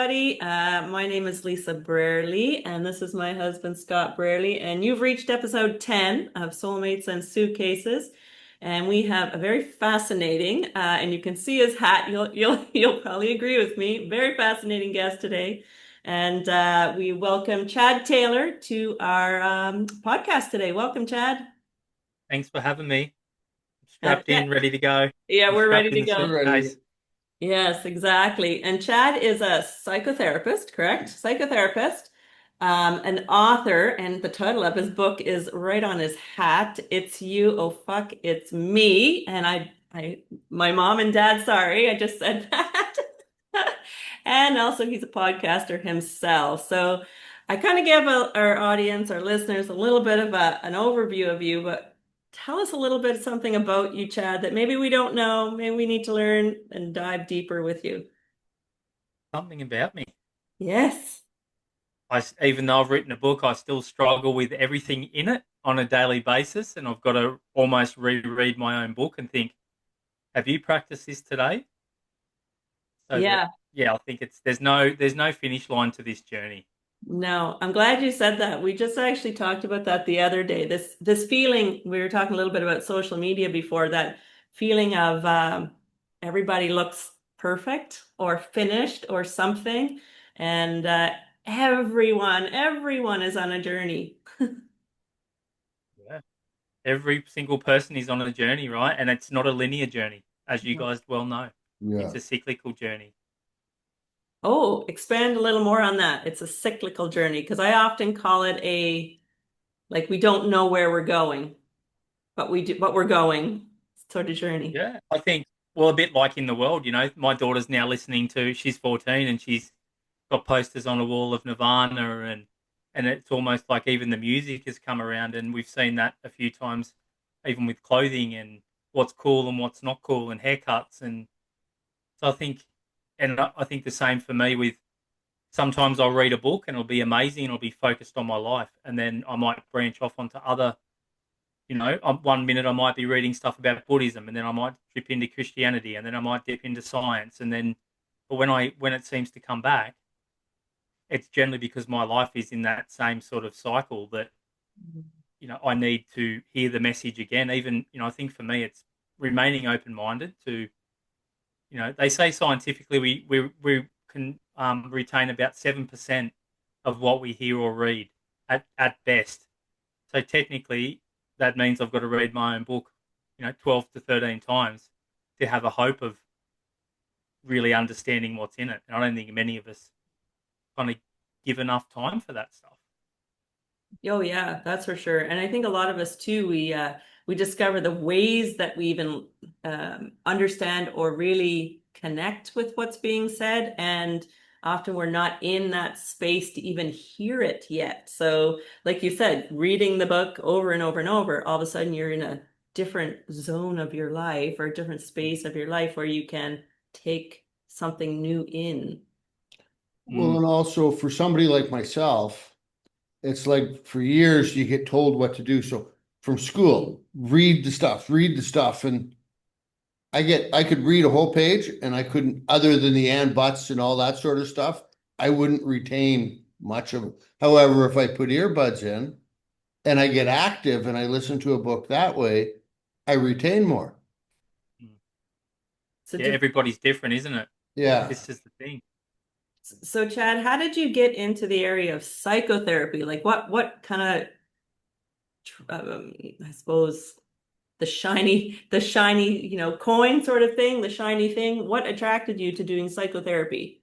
everybody. My name is Lisa Brarely, and this is my husband, Scott Brarely. And you've reached episode 10 of Soulmates and Suitcases. And we have a very fascinating, and you can see his hat. You'll probably agree with me. Very fascinating guest today. And we welcome Chad Taylor to our podcast today. Welcome, Chad. Thanks for having me. Strapped Yeah, in, ready to go. yeah, I'm we're ready strapped to in the go. We're ready. suitcase. Yes, exactly. And Chad is a psychotherapist, correct? Psychotherapist, an author, and the title of his book is right on his hat. It's You, oh fuck, it's me. And my mom and dad, sorry, I just said that. And also, he's a podcaster himself. So I kind of gave our audience, our listeners, a little bit of an overview of you, but tell us a little bit something about you, Chad, that maybe we don't know, maybe we need to learn and dive deeper with you. Something about me. Yes. Even though I've written a book, I still struggle with everything in it on a daily basis, and I've got to almost reread my own book and think, "Have you practiced this today?" So that, Yeah. yeah, I think there's no finish line to this journey. No, I'm glad you said that. We just actually talked about that the other day. This feeling, we were talking a little bit about social media before, that feeling of everybody looks perfect or finished or something. And everyone is on a journey. Yeah, every single person is on a journey, right? And it's not a linear journey, as you guys well know. It's Yeah. a cyclical journey. Oh, expand a little more on that. It's a cyclical journey because I often call it like we don't know where we're going, but we do, but we're going sort of journey. Yeah, I think, well, a bit like in the world, my daughter's now listening to, she's 14 and she's got posters on the wall of Nirvana and it's almost like even the music has come around and we've seen that a few times, even with clothing and what's cool and what's not cool and haircuts. And so I think, and I think the same for me with sometimes I'll read a book and it'll be amazing and I'll be focused on my life. And then I might branch off onto other. One minute I might be reading stuff about Buddhism, and then I might dip into Christianity, and then I might dip into science, and then, but when it seems to come back, it's generally because my life is in that same sort of cycle that I need to hear the message again. Even I think for me, it's remaining open minded to they say scientifically we can retain about 7% of what we hear or read at best. So technically, that means I've got to read my own book, 12 to 13 times to have a hope of really understanding what's in it. And I don't think many of us kind of give enough time for that stuff. Oh yeah, that's for sure. And I think a lot of us too, we discover the ways that we even understand or really connect with what's being said, and often we're not in that space to even hear it yet. So, like you said, reading the book over and over and over, all of a sudden you're in a different zone of your life or a different space of your life where you can take something new in. Well, Mm. and also for somebody like myself, it's like for years you get told what to do. So from school, read the stuff. And I could read a whole page and I couldn't, other than the and buts and all that sort of stuff, I wouldn't retain much of it. However, if I put earbuds in and I get active and I listen to a book that way, I retain more. Mm. So, Yeah, everybody's different, isn't it? Yeah. This is the thing. so Chad, how did you get into the area of psychotherapy? Like what kind of I suppose the shiny, coin sort of thing, the shiny thing. What attracted you to doing psychotherapy?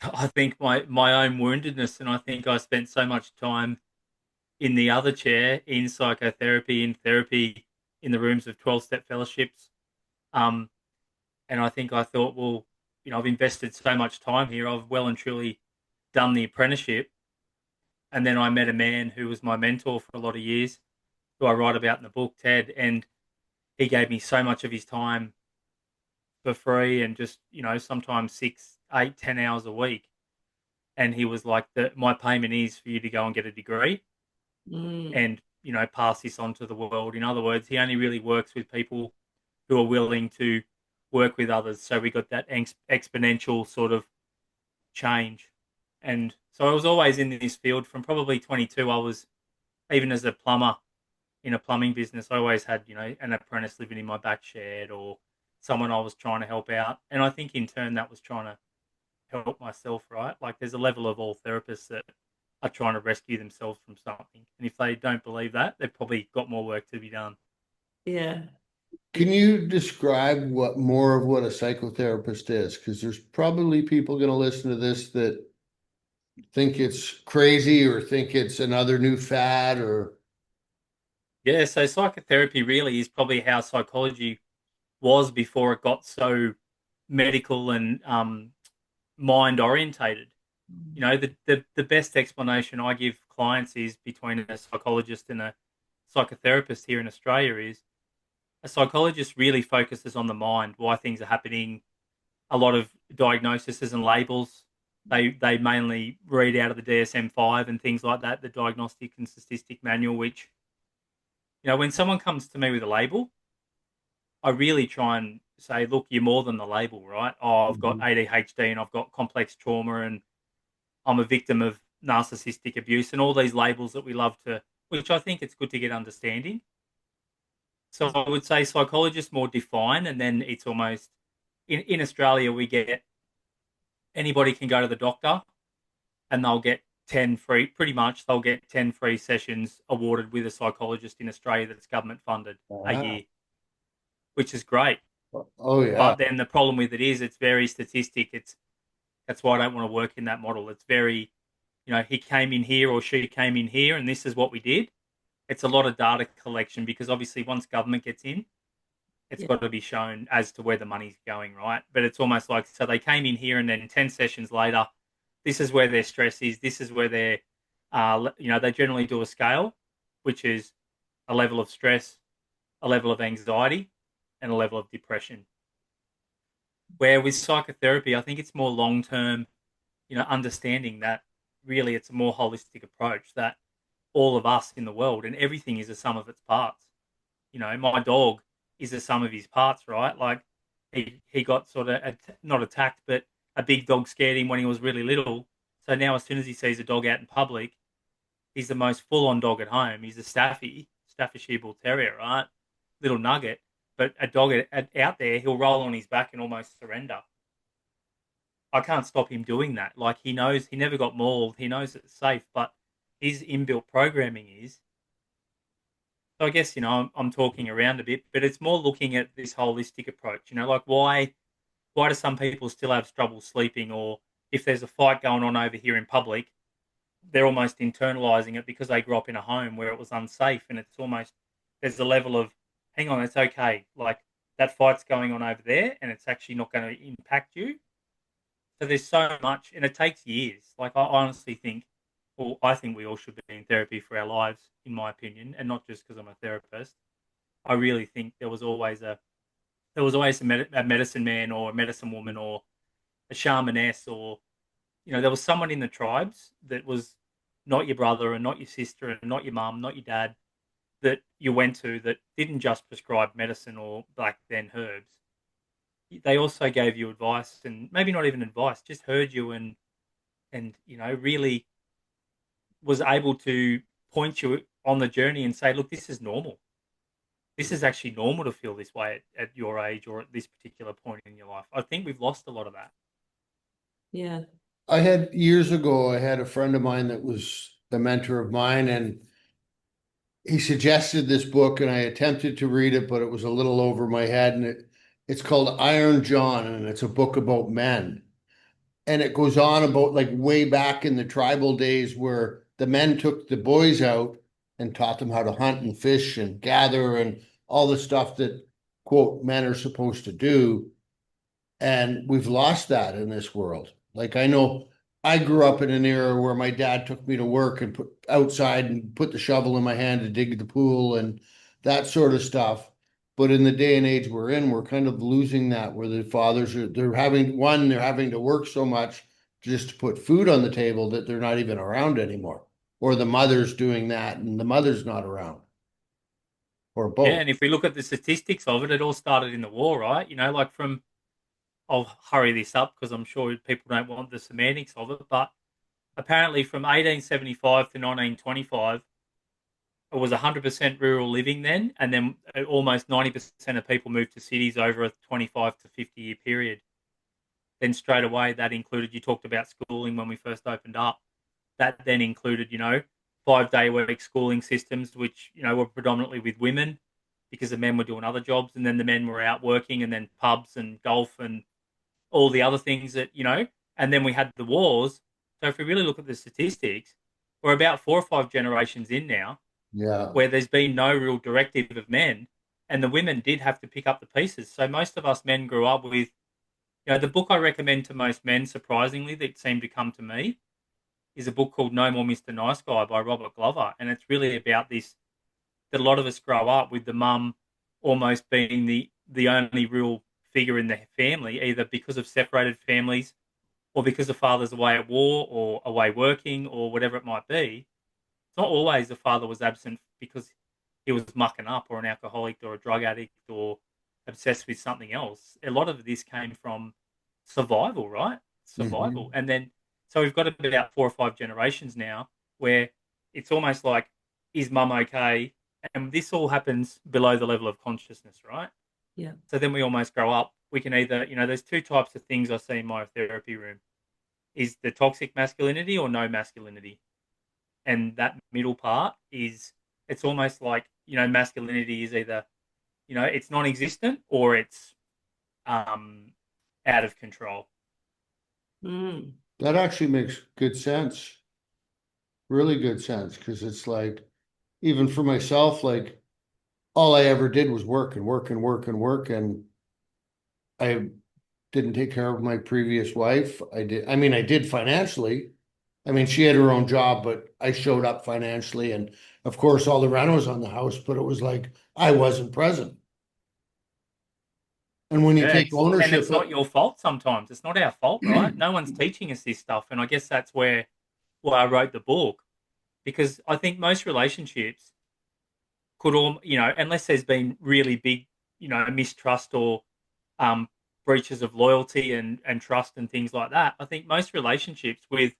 I think my own woundedness, and I think I spent so much time in the other chair in psychotherapy, in therapy, in the rooms of 12-step fellowships. Um, and I think I thought, well, I've invested so much time here. I've well and truly done the apprenticeship. And then I met a man who was my mentor for a lot of years, who I write about in the book, Ted. And he gave me so much of his time for free and just, sometimes 6, 8, 10 hours a week. And he was like, my payment is for you to go and get a degree Mm. and, pass this on to the world. In other words, he only really works with people who are willing to work with others. So we got that exponential sort of change. And so I was always in this field from probably 22. I was, even as a plumber in a plumbing business, I always had, an apprentice living in my back shed or someone I was trying to help out. And I think in turn that was trying to help myself, right? Like there's a level of all therapists that are trying to rescue themselves from something. And if they don't believe that, they've probably got more work to be done. Yeah. Can you describe more of what a psychotherapist is? Because there's probably people going to listen to this that think it's crazy or think it's another new fad or Yeah, so psychotherapy really is probably how psychology was before it got so medical and mind orientated. The best explanation I give clients is between a psychologist and a psychotherapist here in Australia is a psychologist really focuses on the mind, why things are happening, a lot of diagnoses and labels. They mainly read out of the DSM-5 and things like that, the Diagnostic and Statistic Manual, which, when someone comes to me with a label, I really try and say, look, you're more than the label, right? Oh, I've got Mhm. ADHD and I've got complex trauma and I'm a victim of narcissistic abuse and all these labels that we love to, which I think it's good to get understanding. So I would say psychologists more define, and then it's almost in Australia we get anybody can go to the doctor and they'll get 10 free, pretty much they'll get 10 free sessions awarded with a psychologist in Australia that's government funded a Ah, year, which is great. oh yeah. But then the problem with it is it's very statistic. That's why I don't want to work in that model. It's very, he came in here or she came in here and this is what we did. It's a lot of data collection because obviously once government gets in, it's Yeah. got to be shown as to where the money's going, right? But it's almost like, so they came in here and then 10 sessions later, this is where their stress is. This is where they generally do a scale, which is a level of stress, a level of anxiety, and a level of depression. Where with psychotherapy, I think it's more long term, understanding that really it's a more holistic approach that all of us in the world and everything is a sum of its parts. My dog is the sum of his parts, right? Like he got sort of not attacked, but a big dog scared him when he was really little. So now, as soon as he sees a dog out in public, he's the most full-on dog at home. He's a Staffordshire Bull Terrier, right? Little nugget, but a dog out there, he'll roll on his back and almost surrender. I can't stop him doing that. Like he knows he never got mauled. He knows it's safe, but his inbuilt programming is. So I guess I'm talking around a bit, but it's more looking at this holistic approach. Like why do some people still have trouble sleeping, or if there's a fight going on over here in public, they're almost internalizing it because they grew up in a home where it was unsafe, and it's almost there's a level of hang on, it's okay, like that fight's going on over there, and it's actually not going to impact you. So there's so much, and it takes years. Like I honestly think, well, I think we all should be in therapy for our lives, in my opinion, and not just because I'm a therapist. I really think there was always a medicine man or a medicine woman or a shamaness or there was someone in the tribes that was not your brother and not your sister and not your mum, not your dad that you went to that didn't just prescribe medicine or back then herbs. They also gave you advice and maybe not even advice, just heard you and really was able to point you on the journey and say, look, this is normal. This is actually normal to feel this way at your age or at this particular point in your life. I think we've lost a lot of that. Yeah. I had years ago, I had a friend of mine that was a mentor of mine, and he suggested this book, and I attempted to read it, but it was a little over my head. And it's called Iron John, and it's a book about men. And it goes on about like way back in the tribal days where the men took the boys out and taught them how to hunt and fish and gather and all the stuff that quote men are supposed to do. And we've lost that in this world. Like I know I grew up in an era where my dad took me to work and put outside and put the shovel in my hand to dig the pool and that sort of stuff. But in the day and age we're in, we're kind of losing that where the fathers are they're having to work so much just to put food on the table that they're not even around anymore. Or the mother's doing that and the mother's not around. Or Yeah, both. and if we look at the statistics of it, it all started in the war, right? Like from I'll hurry this up because I'm sure people don't want the semantics of it. But apparently, from 1875 to 1925, it was 100% rural living then, and then almost 90% of people moved to cities over a 25 to 50-year period. Then straight away, that included, you talked about schooling when we first opened up. That then included, 5-day week schooling systems, which, were predominantly with women because the men were doing other jobs, and then the men were out working, and then pubs and golf and all the other things that, and then we had the wars. So if we really look at the statistics, we're about 4 or 5 generations in now Yeah. where there's been no real directive of men, and the women did have to pick up the pieces. So most of us men grew up with, the book I recommend to most men, surprisingly, that seemed to come to me, is a book called No More Mr. Nice Guy by Robert Glover. And it's really about this, that a lot of us grow up with the mum almost being the only real figure in the family, either because of separated families or because the father's away at war or away working or whatever it might be. It's not always the father was absent because he was mucking up or an alcoholic or a drug addict or obsessed with something else. A lot of this came from survival, right? Hmm. Survival. And then, so we've got about 4 or 5 generations now where it's almost like, is mum okay? And this all happens below the level of consciousness, right? Yeah. So then we almost grow up. We can either, there's 2 types of things I see in my therapy room, is the toxic masculinity or no masculinity. And that middle part is, it's almost like, masculinity is either, it's non-existent or it's um out of control. Mm. That actually makes good sense. Really good sense. Cause it's like, even for myself, like all I ever did was work and work and work and work. And I didn't take care of my previous wife. I mean, I did financially. I mean, she had her own job, but I showed up financially. And of course, all the rent was on the house, but it was like I wasn't present. And when you Yeah, take and ownership it's not of, your fault sometimes. It's not our fault, right? No one's teaching us this stuff. And I guess that's where why I wrote the book, because I think most relationships could all, unless there's been really big, mistrust or um, breaches of loyalty and trust and things like that. I think most relationships with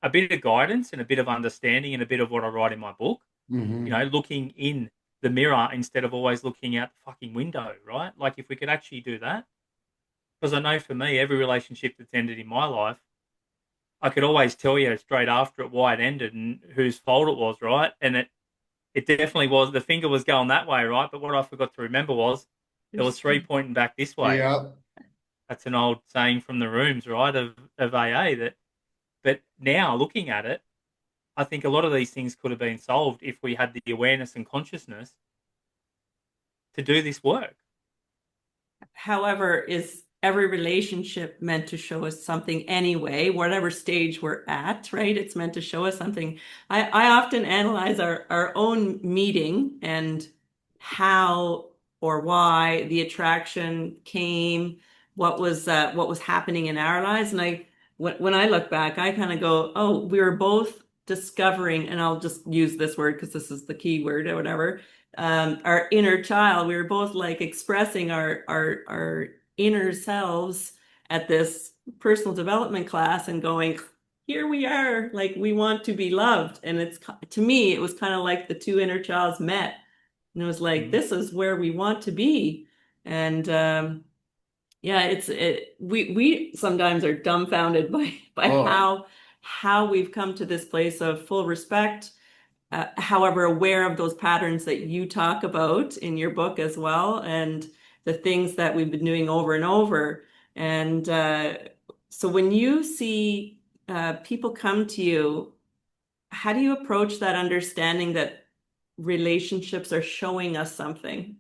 a bit of guidance and a bit of understanding and a bit of what I write in my book, Mhm. looking in the mirror instead of always looking out the fucking window, right? Like if we could actually do that, because I know for me, every relationship that's ended in my life, I could always tell you straight after it why it ended and whose fault it was, right? And it definitely was, the finger was going that way, right? But what I forgot to remember was there was three pointing back this way. Yeah. That's an old saying from the rooms, right, of AA. That, but now looking at it, I think a lot of these things could have been solved if we had the awareness and consciousness to do this work. However, is every relationship meant to show us something anyway, whatever stage we're at, right? It's meant to show us something. I often analyze our own meeting and how or why the attraction came, what was happening in our lives. And when I look back, I kind of go, oh, we were both discovering, and I'll just use this word because this is the key word or whatever, our inner child. We were both like expressing our inner selves at this personal development class and going, here we are, like we want to be loved. And it's, to me, it was kind of like the two inner childs met, and it was like, Mm. this is where we want to be. And yeah, we sometimes are dumbfounded by Oh, how we've come to this place of full respect, however, aware of those patterns that you talk about in your book as well, and the things that we've been doing over and over. And so when you see people come to you, how do you approach that understanding that relationships are showing us something?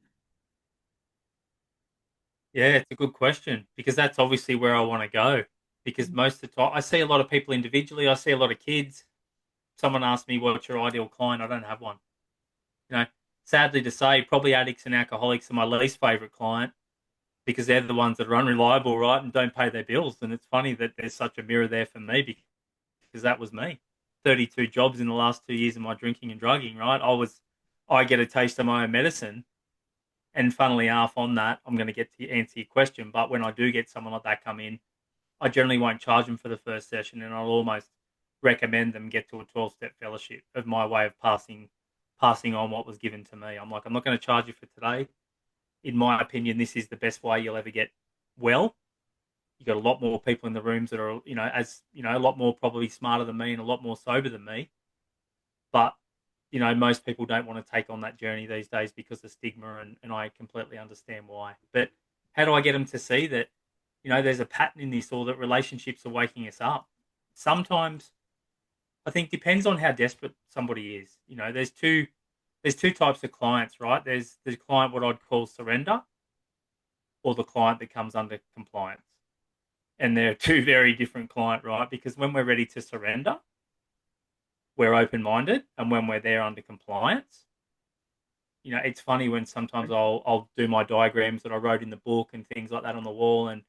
Yeah, it's a good question because that's obviously where I want to go. Because most of the time, I see a lot of people individually. I see a lot of kids. Someone asked me, "What's your ideal client?" I don't have one. You know, sadly to say, probably addicts and alcoholics are my least favorite client because they're the ones that are unreliable, right, and don't pay their bills. And it's funny that there's such a mirror there for me because that was me. 32 jobs in the last 2 years of my drinking and drugging, right? I get a taste of my own medicine And funnily enough, on that, I'm going to get to answer your question. But when I do get someone like that come in, I generally won't charge them for the first session, and I'll almost recommend them get to a 12-step fellowship of my way of passing on what was given to me. I'm like, I'm not going to charge you for today. In my opinion, this is the best way you'll ever get well. You got a lot more people in the rooms that are, a lot more probably smarter than me and a lot more sober than me. But, most people don't want to take on that journey these days because of stigma, and I completely understand why. But how do I get them to see that, there's a pattern in this, or that relationships are waking us up? Sometimes I think depends on how desperate somebody is. There's two types of clients, right? There's the client what I'd call surrender, or the client that comes under compliance. And they're two very different clients, right? Because when we're ready to surrender, we're open-minded, and when we're there under compliance, it's funny when sometimes I'll do my diagrams that I wrote in the book and things like that on the wall, and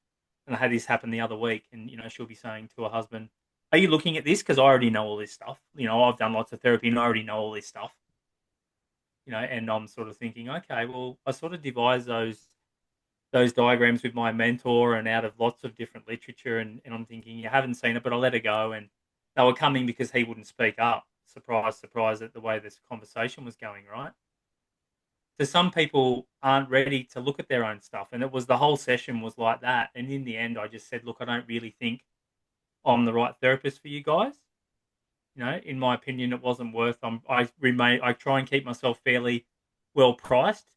I had this happen the other week, and she'll be saying to her husband, "Are you looking at this? Because I already know all this stuff. I've done lots of therapy and I already know all this stuff." And I'm sort of thinking, okay, well, I sort of devised those diagrams with my mentor and out of lots of different literature, and I'm thinking, you haven't seen it, but I'll let it go. And they were coming because he wouldn't speak up. Surprise, surprise, at the way this conversation was going, right? So some people aren't ready to look at their own stuff, and the whole session was like that. And in the end, I just said, look, I don't really think I'm the right therapist for you guys. In my opinion, it wasn't worth. I try and keep myself fairly well priced,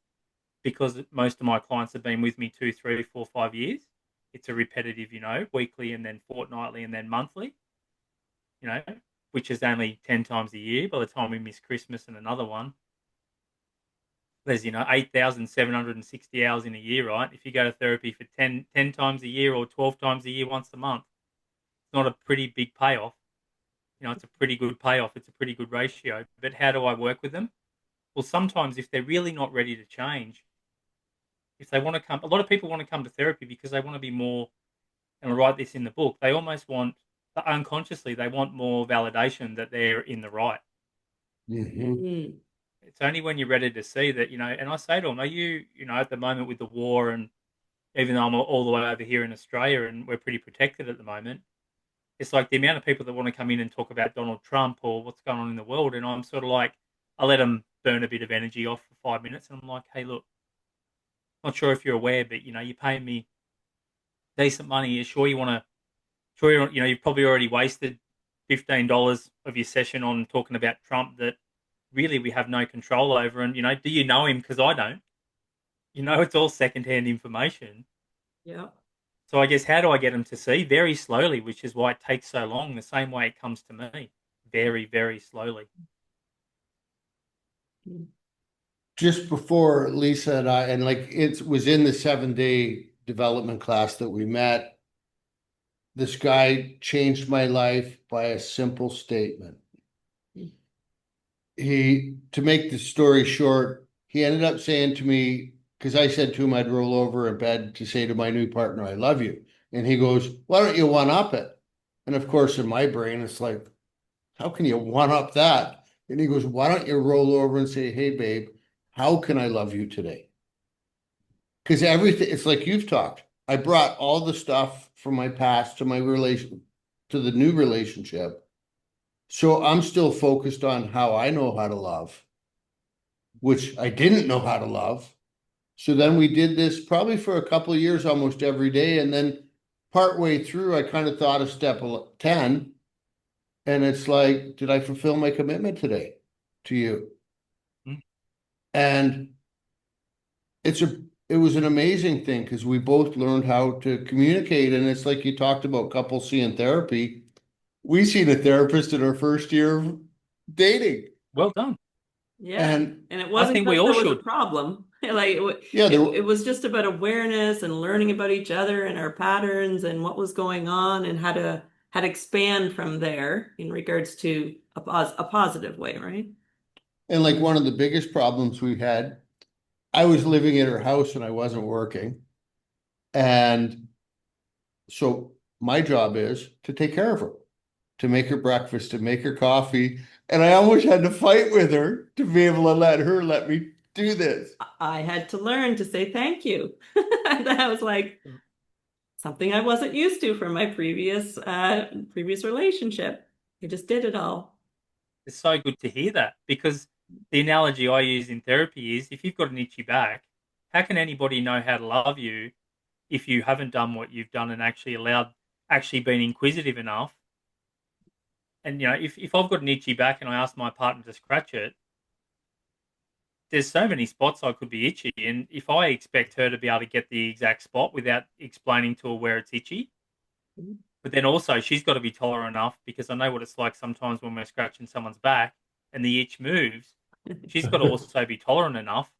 because most of my clients have been with me 2, 3, 4, 5 years. It's a repetitive, weekly and then fortnightly and then monthly, which is only 10 times a year. By the time we miss Christmas and another one, there's, 8,760 hours in a year, right? If you go to therapy for 10 times a year or 12 times a year once a month, it's not a pretty big payoff. It's a pretty good payoff. It's a pretty good ratio. But how do I work with them? Well, sometimes if they're really not ready to change, if they want to come, a lot of people want to come to therapy because they want to be more, and I write this in the book, they almost want, unconsciously, they want more validation that they're in the right. Mm-hmm. It's only when you're ready to see that, and I say to them, are you, at the moment with the war, and even though I'm all the way over here in Australia and we're pretty protected at the moment, it's like the amount of people that want to come in and talk about Donald Trump or what's going on in the world. And I'm sort of like, I let them burn a bit of energy off for 5 minutes. And I'm like, hey, look, not sure if you're aware, but, you're paying me decent money. You're sure you want to, you've probably already wasted $15 of your session on talking about Trump that really we have no control over. And, do you know him? Because I don't. It's all secondhand information. Yeah. So I guess, how do I get them to see? Very slowly, which is why it takes so long, the same way it comes to me. Very, very slowly. Just before Lisa and I, and like it was in the 7-day development class that we met, this guy changed my life by a simple statement. To make the story short, he ended up saying to me, because I said to him I'd roll over in bed to say to my new partner, I love you. And he goes, why don't you one up it? And of course, in my brain, it's like, how can you one up that? And he goes, why don't you roll over and say, hey, babe, how can I love you today? Because everything, it's like you've talked. I brought all the stuff from my past to my relation, to the new relationship. So I'm still focused on how I know how to love, which I didn't know how to love. So then we did this probably for a couple of years, almost every day. And then partway through, I kind of thought of step 10. And it's like, did I fulfill my commitment today to you? Mm. And it was an amazing thing because we both learned how to communicate. And it's like you talked about couples seeing therapy. We seen a therapist in our first year of dating. Well done. Yeah. And it I wasn't think we because all there was a should. problem. Like Yeah, it was just about awareness and learning about each other and our patterns and what was going on and how to expand from there in regards to a positive way, right? and like one of the biggest problems we had, I was living at her house and I wasn't working. And so my job is to take care of her, to make her breakfast, to make her coffee. And I almost had to fight with her to be able to let me do this. I had to learn to say thank you. That was like something I wasn't used to from my previous relationship. I just did it all. It's so good to hear that, because the analogy I use in therapy is, if you've got an itchy back, how can anybody know how to love you if you haven't done what you've done and actually been inquisitive enough? And if I've got an itchy back and I ask my partner to scratch it, there's so many spots I could be itchy, and if I expect her to be able to get the exact spot without explaining to her where it's itchy, but then also she's got to be tolerant enough, because I know what it's like sometimes when we're scratching someone's back and the itch moves. She's got to also be tolerant enough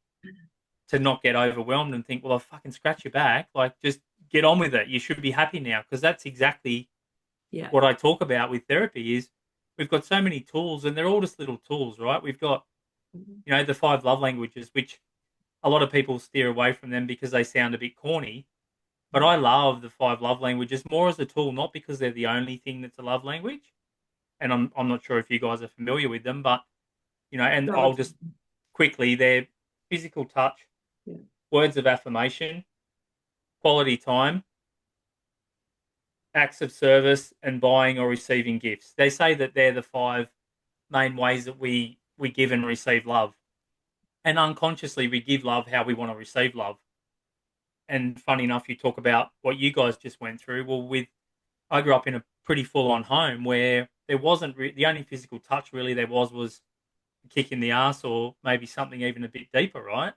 to not get overwhelmed and think, well, I fucking scratch your back. Like, just get on with it. You should be happy now, because that's exactly Yeah. what I talk about with therapy is we've got so many tools, and they're all just little tools, right? We've got, the 5 love languages, which a lot of people steer away from them because they sound a bit corny. But I love the 5 love languages more as a tool, not because they're the only thing that's a love language. And I'm not sure if you guys are familiar with them, but and No, I'll just quickly, they're physical touch, yeah. words of affirmation, quality time, acts of service, and buying or receiving gifts. They say that they're the 5 main ways that we give and receive love. And unconsciously we give love how we want to receive love. And funny enough, you talk about what you guys just went through. Well, I grew up in a pretty full on home where there wasn't the only physical touch really there was a kick in the ass, or maybe something even a bit deeper, right?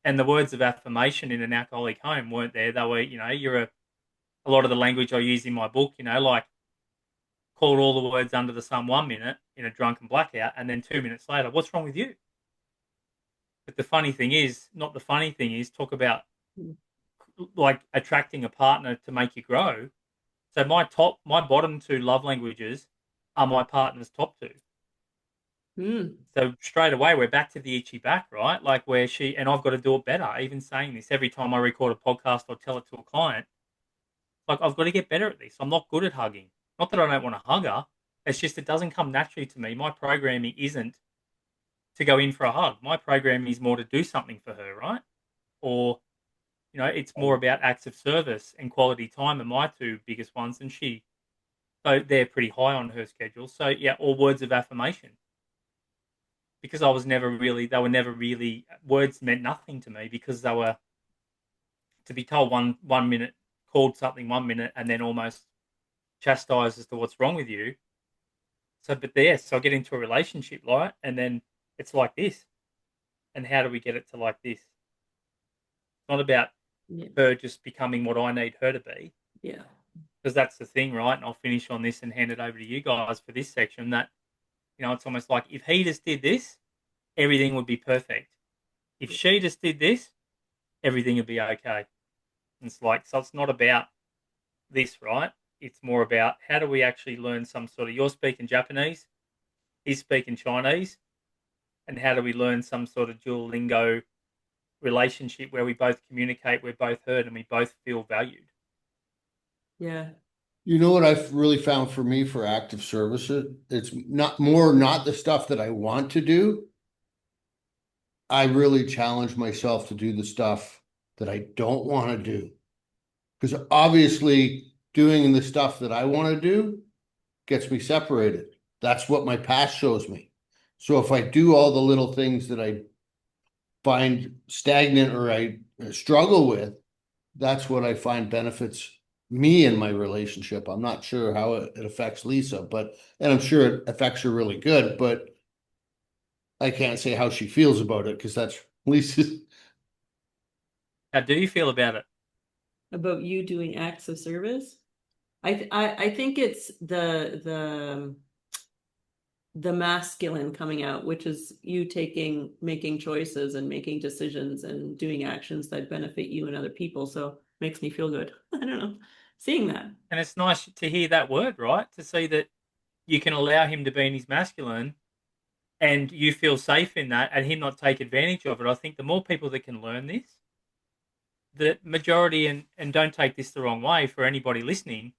And the words of affirmation in an alcoholic home weren't there. They were, a lot of the language I use in my book, like call all the words under the sun 1 minute in a drunken blackout, and then 2 minutes later, what's wrong with you? But the funny thing is, not the funny thing is, talk about like attracting a partner to make you grow. So my bottom 2 love languages are my partner's top 2. So straight away we're back to the itchy back, right? Like where I've got to do it better. Even saying this, every time I record a podcast or tell it to a client, like I've got to get better at this. I'm not good at hugging. Not that I don't want to hug her. It's just it doesn't come naturally to me. My programming isn't to go in for a hug. My programming is more to do something for her, right? Or it's more about acts of service and quality time are my 2 biggest ones, and so they're pretty high on her schedule. So yeah, or words of affirmation, because they were never really, words meant nothing to me, because they were to be told 1 minute, called something 1 minute, and then almost chastised as to what's wrong with you. So, but so I get into a relationship, right, and then it's like this, and how do we get it to like this? It's not about her just becoming what I need her to be. Yeah. Because that's the thing, right? And I'll finish on this and hand it over to you guys for this section. That it's almost like if he just did this, everything would be perfect. If she just did this, everything would be okay. And it's like, so it's not about this, right? It's more about how do we actually learn some sort of, you're speaking Japanese, he's speaking Chinese, and how do we learn some sort of dual lingo relationship where we both communicate, we're both heard, and we both feel valued. Yeah. You know what I've really found for me for active service? It's not the stuff that I want to do. I really challenge myself to do the stuff that I don't want to do. Because obviously doing the stuff that I want to do gets me separated. That's what my past shows me. So if I do all the little things that I find stagnant or I struggle with, that's what I find benefits me in my relationship. I'm not sure how it affects Lisa, and I'm sure it affects her really good, but I can't say how she feels about it because that's Lisa's. How do you feel about it? About you doing acts of service? I think it's the masculine coming out, which is you making choices and making decisions and doing actions that benefit you and other people. So it makes me feel good. I don't know, seeing that. And it's nice to hear that word, right? To see that you can allow him to be in his masculine and you feel safe in that, and him not take advantage of it. I think the more people that can learn this, the majority, and don't take this the wrong way for anybody listening,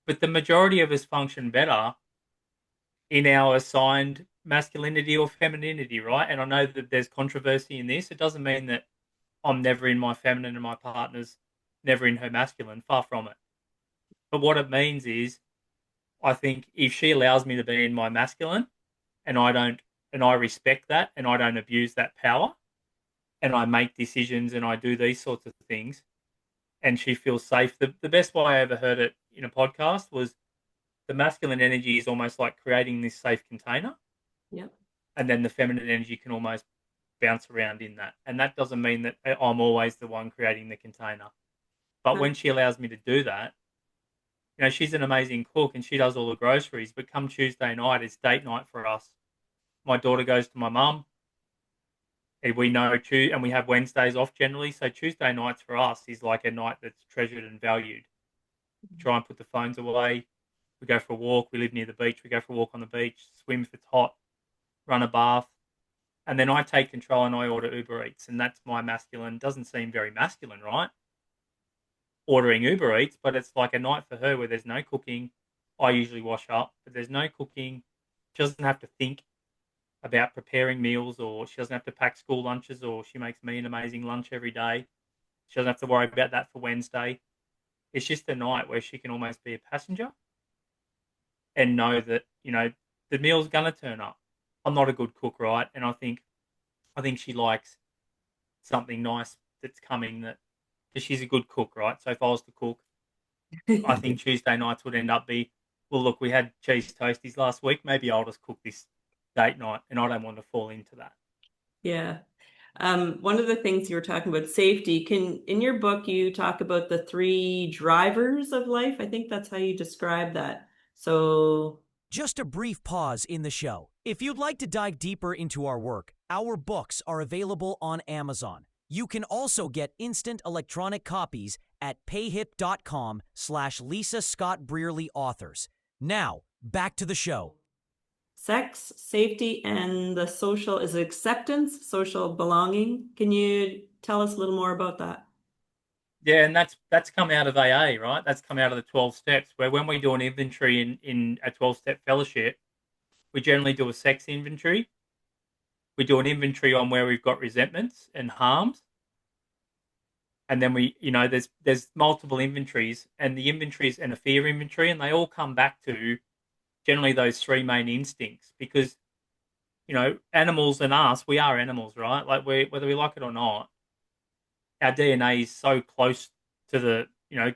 but the majority of us function better in our assigned masculinity or femininity, right? And I know that there's controversy in this. It doesn't mean that I'm never in my feminine and my partner's never in her masculine. Far from it. But what it means is, I think if she allows me to be in my masculine, and I don't, and I respect that, and I don't abuse that power, and I make decisions and I do these sorts of things, and she feels safe. The best way I ever heard it in a podcast was the masculine energy is almost like creating this safe container, Yep. and then the feminine energy can almost bounce around in that. And that doesn't mean that I'm always the one creating the container. But Huh. when she allows me to do that, she's an amazing cook and she does all the groceries. But come Tuesday night, it's date night for us. My daughter goes to my mum. And we know and we have Wednesdays off generally. So Tuesday nights for us is like a night that's treasured and valued. Try and put the phones away. We go for a walk. We live near the beach. We go for a walk on the beach, swim if it's hot, run a bath. And then I take control and I order Uber Eats. And that's my masculine. Doesn't seem very masculine, right? Ordering Uber Eats, but it's like a night for her where there's no cooking. I usually wash up, but there's no cooking. She doesn't have to think about preparing meals, or she doesn't have to pack school lunches, or she makes me an amazing lunch every day. She doesn't have to worry about that for Wednesday. It's just a night where she can almost be a passenger and know that, the meal's gonna turn up. I'm not a good cook, right? And I think she likes something nice that's coming, that because she's a good cook, right? So if I was to cook, I think Tuesday nights would end up well, look, we had cheese toasties last week. Maybe I'll just cook this date night, and I don't want to fall into that. Yeah. One of the things you were talking about safety, in your book, you talk about the three drivers of life. I think that's how you describe that. So, Just a brief pause in the show. If you'd like to dive deeper into our work, our books are available on Amazon. You can also get instant electronic copies at payhip.com/Lisa Scott Brearley authors. Now, back to the show. sex, safety, and the social is acceptance, social belonging. Can you tell us a little more about that? Yeah, and that's come out of AA, right? That's come out of the 12 steps, where when we do an inventory in a 12-step fellowship, we generally do a sex inventory. We do an inventory on where we've got resentments and harms. And then there's multiple inventories, and the inventories and a fear inventory, and they all come back to generally those three main instincts, because, animals and us, we are animals, right? Like whether we like it or not, our DNA is so close to the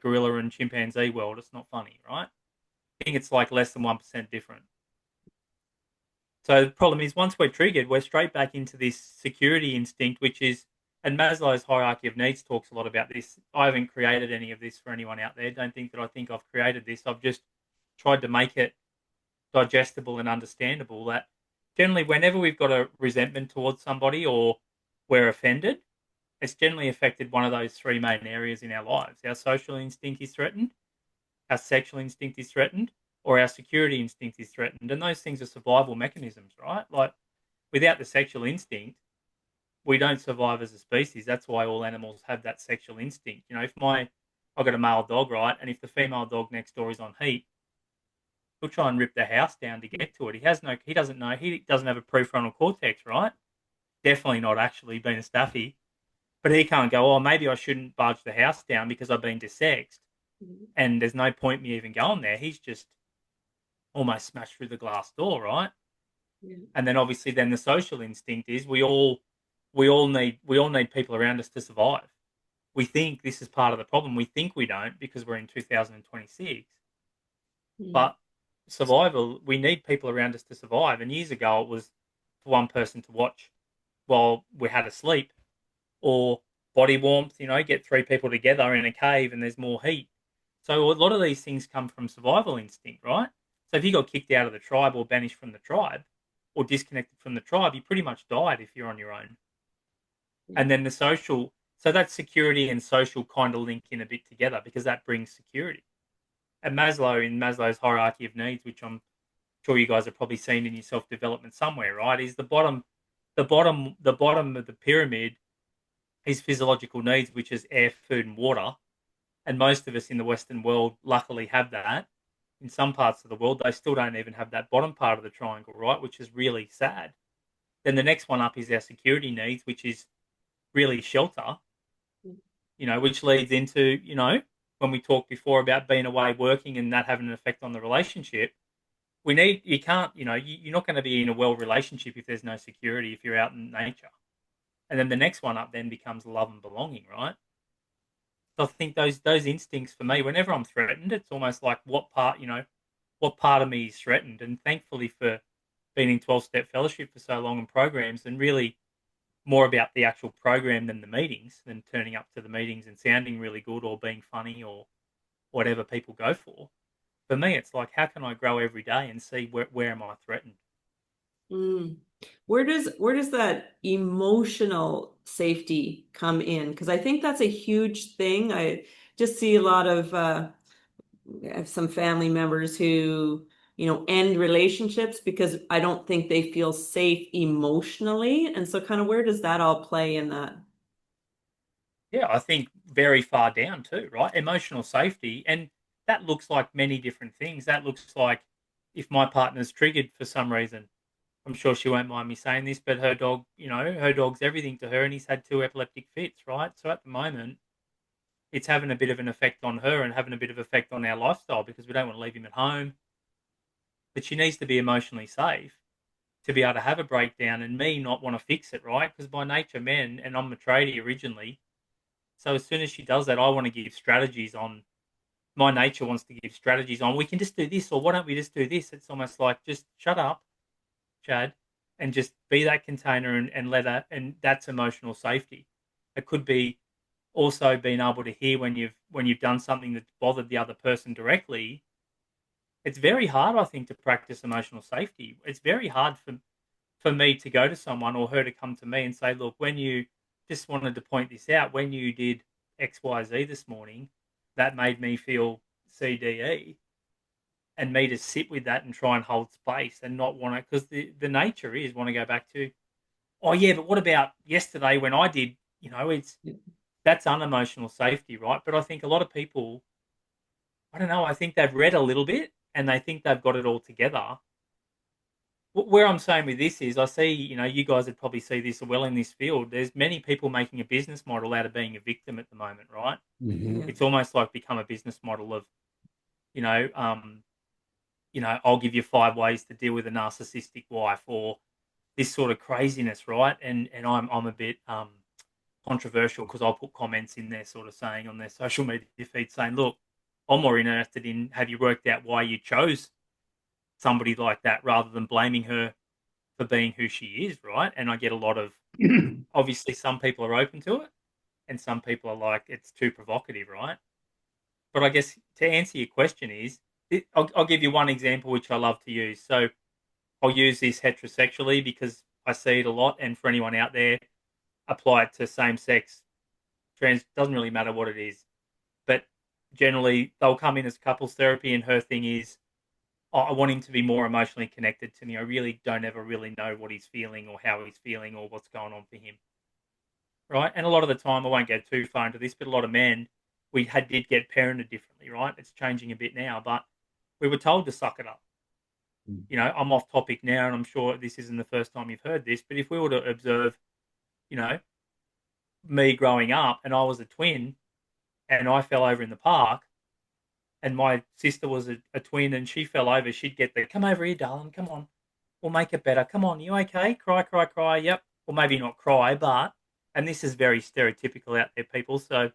gorilla and chimpanzee world. It's not funny, right? I think it's like less than 1% different. So the problem is, once we're triggered, we're straight back into this security instinct, which is, and Maslow's hierarchy of needs talks a lot about this. I haven't created any of this for anyone out there. Don't think that I think I've created this. I've just tried to make it digestible and understandable, that generally whenever we've got a resentment towards somebody or we're offended, it's generally affected one of those three main areas in our lives. Our social instinct is threatened, our sexual instinct is threatened, or our security instinct is threatened. And those things are survival mechanisms, right? Like, without the sexual instinct, we don't survive as a species. That's why all animals have that sexual instinct. If I've got a male dog, right, and if the female dog next door is on heat, he'll try and rip the house down to get to it. He doesn't know, he doesn't have a prefrontal cortex, right? Definitely not actually being a staffy. But he can't go, oh, maybe I shouldn't barge the house down because I've been desexed. And there's no point me even going there. He's just almost smashed through the glass door, right? Yeah. And then obviously then the social instinct is we all need people around us to survive. We think this is part of the problem. We think we don't because we're in 2026. But survival, we need people around us to survive. And years ago, it was for one person to watch while we had to sleep, or body warmth, get three people together in a cave and there's more heat. So a lot of these things come from survival instinct, right? So if you got kicked out of the tribe or banished from the tribe or disconnected from the tribe, you pretty much died if you're on your own. And then the social, so that security and social kind of link in a bit together, because that brings security. And in Maslow's hierarchy of needs, which I'm sure you guys have probably seen in your self-development somewhere, right, is the bottom of the pyramid is physiological needs, which is air, food, and water. And most of us in the Western world luckily have that. in some parts of the world, they still don't even have that bottom part of the triangle, right? Which is really sad. Then the next one up is our security needs, which is really shelter, which leads into, when we talked before about being away working and that having an effect on the relationship, you can't, you're not going to be in a well relationship if there's no security, if you're out in nature. And then the next one up then becomes love and belonging, right? So I think those instincts for me, whenever I'm threatened, it's almost like what part of me is threatened. And thankfully for being in 12-step fellowship for so long and programs, and really more about the actual program than the meetings, than turning up to the meetings and sounding really good or being funny or whatever people go for. For me, it's like, how can I grow every day and see where am I threatened? Mm. Where does that emotional safety come in? Because I think that's a huge thing. I just see a lot of I have some family members who, end relationships because I don't think they feel safe emotionally. And so kind of where does that all play in that? Yeah, I think very far down too, right? Emotional safety. And that looks like many different things. That looks like if my partner's triggered for some reason, I'm sure she won't mind me saying this, but her dog, her dog's everything to her and he's had 2 epileptic fits, right? So at the moment, it's having a bit of an effect on her and having a bit of effect on our lifestyle because we don't want to leave him at home. But she needs to be emotionally safe to be able to have a breakdown and me not want to fix it, right? Because by nature, men, and I'm a tradie originally, so as soon as she does that, I want to give strategies on. My nature wants to give strategies on. We can just do this, or why don't we just do this? It's almost like just shut up, Chad, and just be that container and let that. And that's emotional safety. It could be also being able to hear when you've done something that's bothered the other person directly. It's very hard, I think, to practice emotional safety. It's very hard for me to go to someone or her to come to me and say, look, when you just wanted to point this out, when you did XYZ this morning, that made me feel CDE, and me to sit with that and try and hold space and not want to, because the nature is want to go back to, oh yeah, but what about yesterday when I did, that's unemotional safety, right? But I think a lot of people, I don't know, I think they've read a little bit and they think they've got it all together. Where I'm saying with this is, I see, you guys would probably see this well in this field. There's many people making a business model out of being a victim at the moment, right? Mhm. Yeah. It's almost like become a business model of, you know, um, I'll give you 5 ways to deal with a narcissistic wife, or this sort of craziness, right? And I'm a bit controversial because I'll put comments in there, sort of saying on their social media feed, saying, "Look, I'm more interested in have you worked out why you chose somebody like that rather than blaming her for being who she is, right?" And I get a lot of, obviously, some people are open to it, and some people are like, it's too provocative, right? But I guess to answer your question is, I'll give you one example which I love to use. So I'll use this heterosexually because I see it a lot, and for anyone out there, apply it to same sex, trans, doesn't really matter what it is. But generally, they'll come in as couples therapy, and her thing is, "Oh, I want him to be more emotionally connected to me. I really don't ever really know what he's feeling or how he's feeling or what's going on for him." Right? And a lot of the time, I won't go too far into this, but a lot of men, did get parented differently, right? It's changing a bit now, but we were told to suck it up. I'm off topic now, and I'm sure this isn't the first time you've heard this, but if we were to observe, you know, me growing up and I was a twin and I fell over in the park and my sister was a twin and she fell over, she'd get the, come over here, darling, come on, we'll make it better. Come on, you okay? Cry, cry, cry. Yep. Or maybe not cry, but, and this is very stereotypical out there, people. So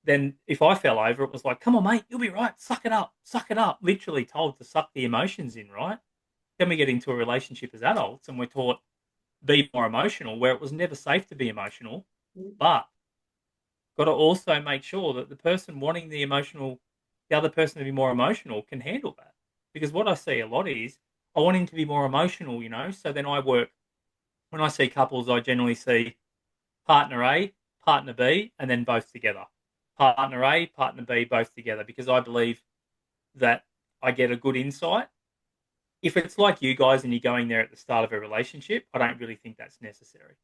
then if I fell over, it was like, come on, mate, you'll be right. Suck it up. Literally told to suck the emotions in, right? Then we get into a relationship as adults and we're taught be more emotional, where it was never safe to be emotional, but got to also make sure that the person wanting the other person to be more emotional can handle that. Because what I see a lot is, I want him to be more emotional, so then when I see couples, I generally see partner A, partner B, and then both together. Partner A, partner B, both together, because I believe that I get a good insight. If it's like you guys and you're going there at the start of a relationship, I don't really think that's necessary.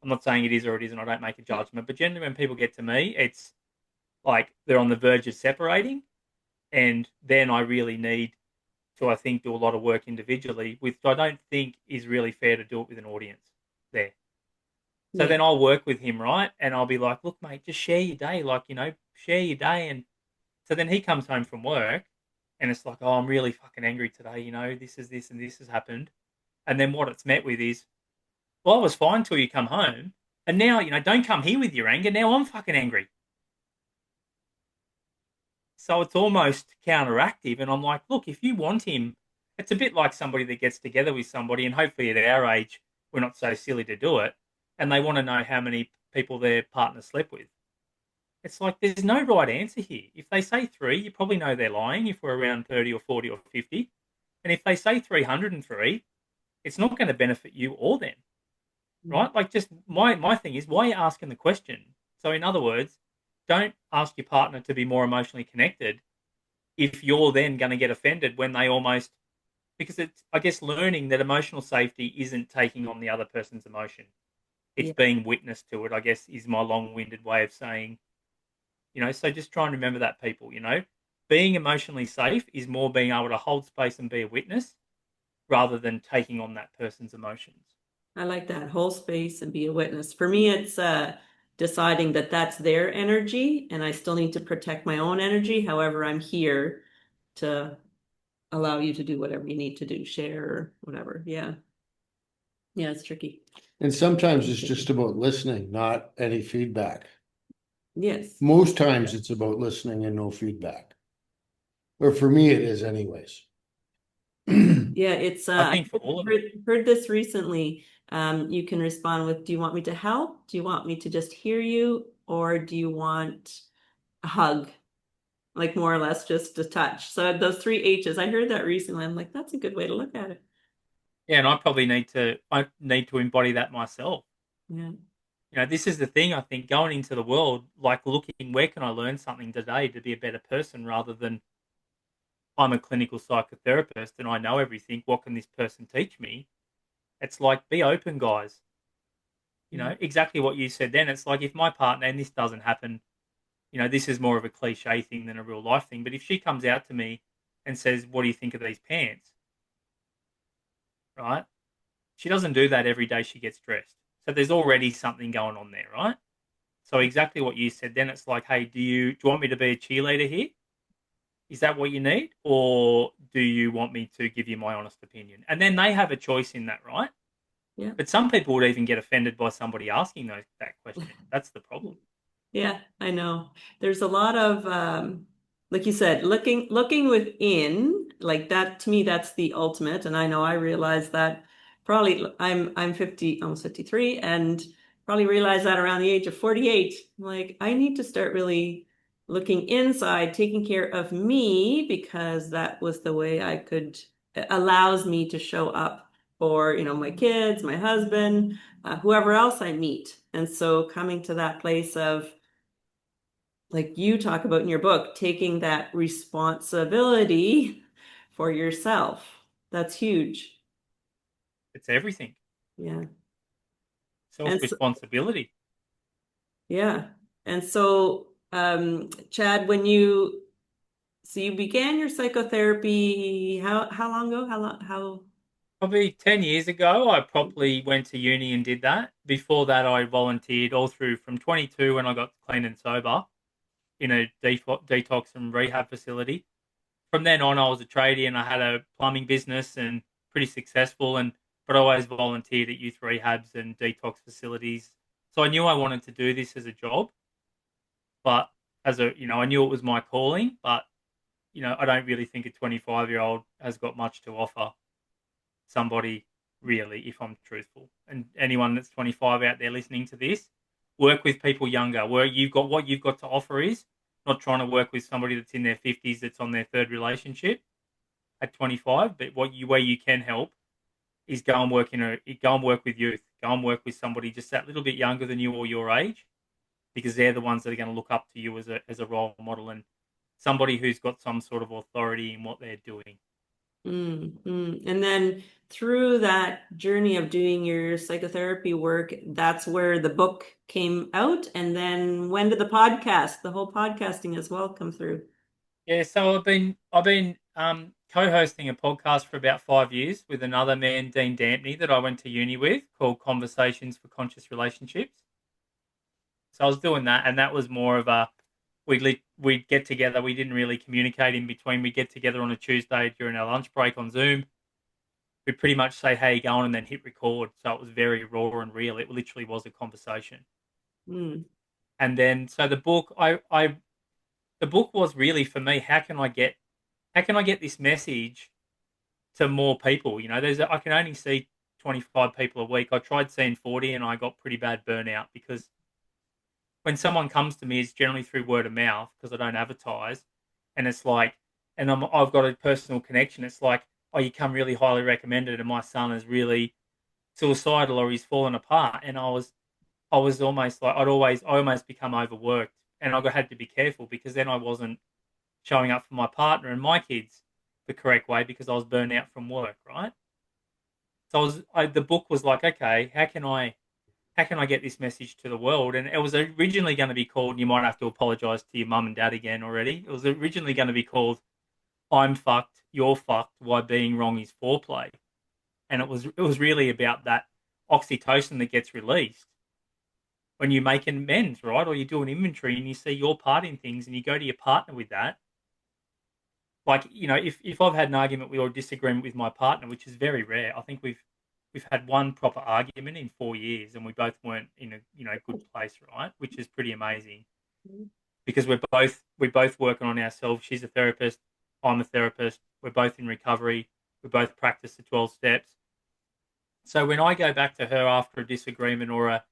I'm not saying it is or it isn't. I don't make a judgment. But generally, when people get to me, it's like they're on the verge of separating. And then I really need to, I think, do a lot of work individually, which I don't think is really fair to do it with an audience there. So Yeah. then I'll work with him, right? And I'll be like, look, mate, just share your day. Like, share your day. And so then he comes home from work and it's like, oh, I'm really fucking angry today. This and this has happened. And then what it's met with is, well, I was fine till you come home. And now, don't come here with your anger. Now I'm fucking angry. So it's almost counteractive. And I'm like, look, if you want him, it's a bit like somebody that gets together with somebody, and hopefully at our age, we're not so silly to do it. And they want to know how many people their partner slept with. It's like there's no right answer here. If they say 3, you probably know they're lying if we're around 30 or 40 or 50. And if they say 303, it's not going to benefit you or them, right? Like, just my thing is, why are you asking the question? So in other words, don't ask your partner to be more emotionally connected if you're then going to get offended when they almost, because it's, I guess, learning that emotional safety isn't taking on the other person's emotion. It's Yeah. being witness to it, I guess, is my long-winded way of saying, so just try and remember that, people, being emotionally safe is more being able to hold space and be a witness rather than taking on that person's emotions. I like that whole space and be a witness. For me, it's deciding that that's their energy and I still need to protect my own energy. However, I'm here to allow you to do whatever you need to do, share or whatever. Yeah. Yeah, it's tricky. And sometimes it's just about listening, not any feedback. Yes. Most times it's about listening and no feedback. Or for me, it is anyways. Yeah, it's I I think for all of us. heard this recently. You can respond with, do you want me to help? Do you want me to just hear you? Or do you want a hug? Like more or less just a touch. So those 3 H's, I heard that recently. I'm like, that's a good way to look at it. Yeah, and I need to embody that myself. Yeah. This is the thing, I think, going into the world, like looking, where can I learn something today to be a better person rather than I'm a clinical psychotherapist and I know everything. What can this person teach me? It's like, be open, guys. Exactly what you said then. It's like, if my partner, and this doesn't happen, this is more of a cliche thing than a real life thing, but if she comes out to me and says, what do you think of these pants? Right? She doesn't do that every day she gets dressed. So there's already something going on there, right? So exactly what you said then, it's like, hey, do you want me to be a cheerleader here? Is that what you need? Or do you want me to give you my honest opinion? And then they have a choice in that, right? Yeah. But some people would even get offended by somebody asking that question. That's the problem. Yeah, I know. There's a lot of like you said, looking within, like that to me, that's the ultimate. And I know I realized that probably I'm 50, almost 53, and probably realized that around the age of 48. Like I need to start really looking inside, taking care of me, because that was the way I could, it allows me to show up for, my kids, my husband, whoever else I meet. And so coming to that place of, like you talk about in your book, taking that responsibility for yourself. That's huge. It's everything. Yeah. Self And so, responsibility. yeah. And so, Chad, so you began your psychotherapy, how long ago? How? Probably 10 years ago, I properly went to uni and did that. Before that, I volunteered all through from 22 when I got clean and sober in a detox and rehab facility. From then on, I was a tradie and I had a plumbing business and pretty successful. But I always volunteered at youth rehabs and detox facilities. So I knew I wanted to do this as a job, but I knew it was my calling. But I don't really think a 25-year-old has got much to offer somebody, really, if I'm truthful. And anyone that's 25 out there listening to this, work with people younger. Where what you've got to offer is not trying to work with somebody that's in their 50s that's on their third relationship at 25, but where you can help is go and work with youth. Go and work with somebody just that little bit younger than you or your age, because they're the ones that are going to look up to you as a role model and somebody who's got some sort of authority in what they're doing. And then through that journey of doing your psychotherapy work, that's where the book came out. And then when did the whole podcasting as well come through? Yeah, so I've been co-hosting a podcast for about 5 years with another man, Dean Dampney, that I went to uni with, called Conversations for Conscious Relationships. So I was doing that, and that was more of a we'd get together. We didn't really communicate in between. We'd get together on a Tuesday during our lunch break on Zoom. We'd pretty much say, "How you going?" and then hit record. So it was very raw and real. It literally was a conversation. Mm. And then, so the book was really for me. How can I get this message to more people? I can only see 25 people a week. I tried seeing 40, and I got pretty bad burnout because when someone comes to me, it's generally through word of mouth because I don't advertise, and it's like, and I've got a personal connection. It's like, oh, you come really highly recommended, and my son is really suicidal or he's fallen apart, and I was almost like I almost become overworked, and had to be careful because then I wasn't showing up for my partner and my kids the correct way because I was burnt out from work, right? So the book was like, okay, how can I get this message to the world? And it was originally going to be called, you might have to apologize to your mum and dad again already. It was originally going to be called I'm fucked, you're fucked, why being wrong is foreplay. And it was really about that oxytocin that gets released when you make amends, right? Or you do an inventory and you see your part in things and you go to your partner with that. Like, if I've had an argument with or disagreement with my partner, which is very rare, I think we've had one proper argument in 4 years, and we both weren't in a good place, right? Which is pretty amazing because we're both working on ourselves. She's a therapist, I'm a therapist. We're both in recovery. We both practice the 12 steps. So when I go back to her after a disagreement or a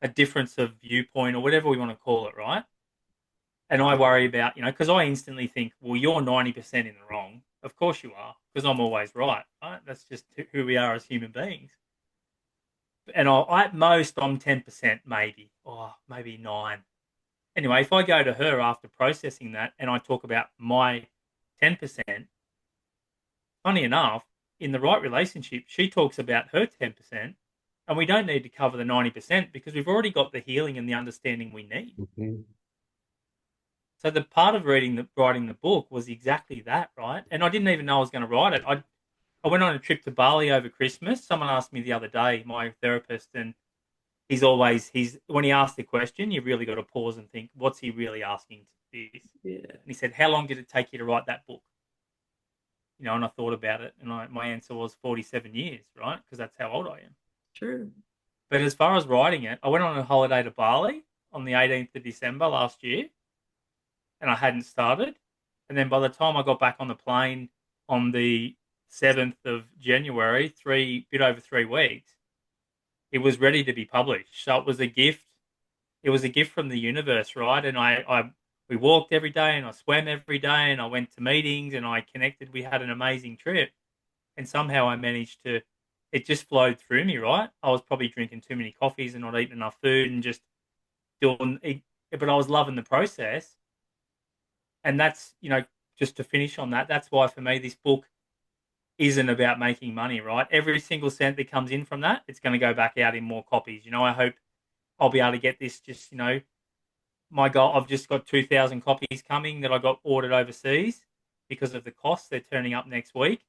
difference of viewpoint or whatever we want to call it, right? And I worry about, because I instantly think, well, you're 90% in the wrong. Of course you are, because I'm always right, right? That's just who we are as human beings. And at most, I'm 10%, maybe, or maybe 9. Anyway, if I go to her after processing that and I talk about my 10%, funny enough, in the right relationship, she talks about her 10%, and we don't need to cover the 90% because we've already got the healing and the understanding we need. Mhm. So the part of writing the book was exactly that, right? And I didn't even know I was going to write it. I went on a trip to Bali over Christmas. Someone asked me the other day, my therapist, and he's when he asked the question, you really got to pause and think, what's he really asking this? Yeah, And he said, how long did it take you to write that book? And I thought about it, and my answer was 47 years, right? Because that's how old I am. true. But as far as writing it, I went on a holiday to Bali on the 18th of December last year, and I hadn't started. And then by the time I got back on the plane on the 7th of January, bit over 3 weeks, it was ready to be published. So it was a gift. It was a gift from the universe, right? And we walked every day, and I swam every day, and I went to meetings, and I connected. We had an amazing trip, and somehow I managed to. It just flowed through me, right? I was probably drinking too many coffees and not eating enough food, and just doing it, but I was loving the process. And that's, just to finish on that, that's why for me this book isn't about making money, right? Every single cent that comes in from that, it's going to go back out in more copies. I hope I'll be able to get this just, my goal, I've just got 2,000 copies coming that I got ordered overseas because of the cost. They're turning up next week,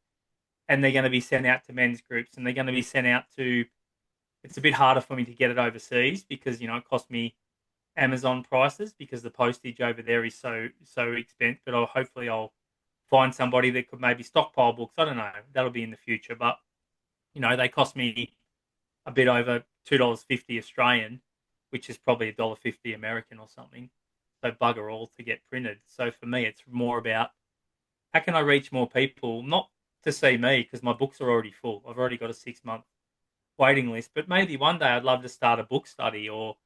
and they're going to be sent out to men's groups, and they're going to be sent out to, it's a bit harder for me to get it overseas because, it cost me Amazon prices because the postage over there is so expensive. But hopefully I'll find somebody that could maybe stockpile books. I don't know. That'll be in the future. But they cost me a bit over $2.50 Australian, which is probably $1.50 American or something. So bugger all to get printed. So for me, it's more about how can I reach more people, not to see me because my books are already full. I've already got a 6 month waiting list. But maybe one day I'd love to start a book study or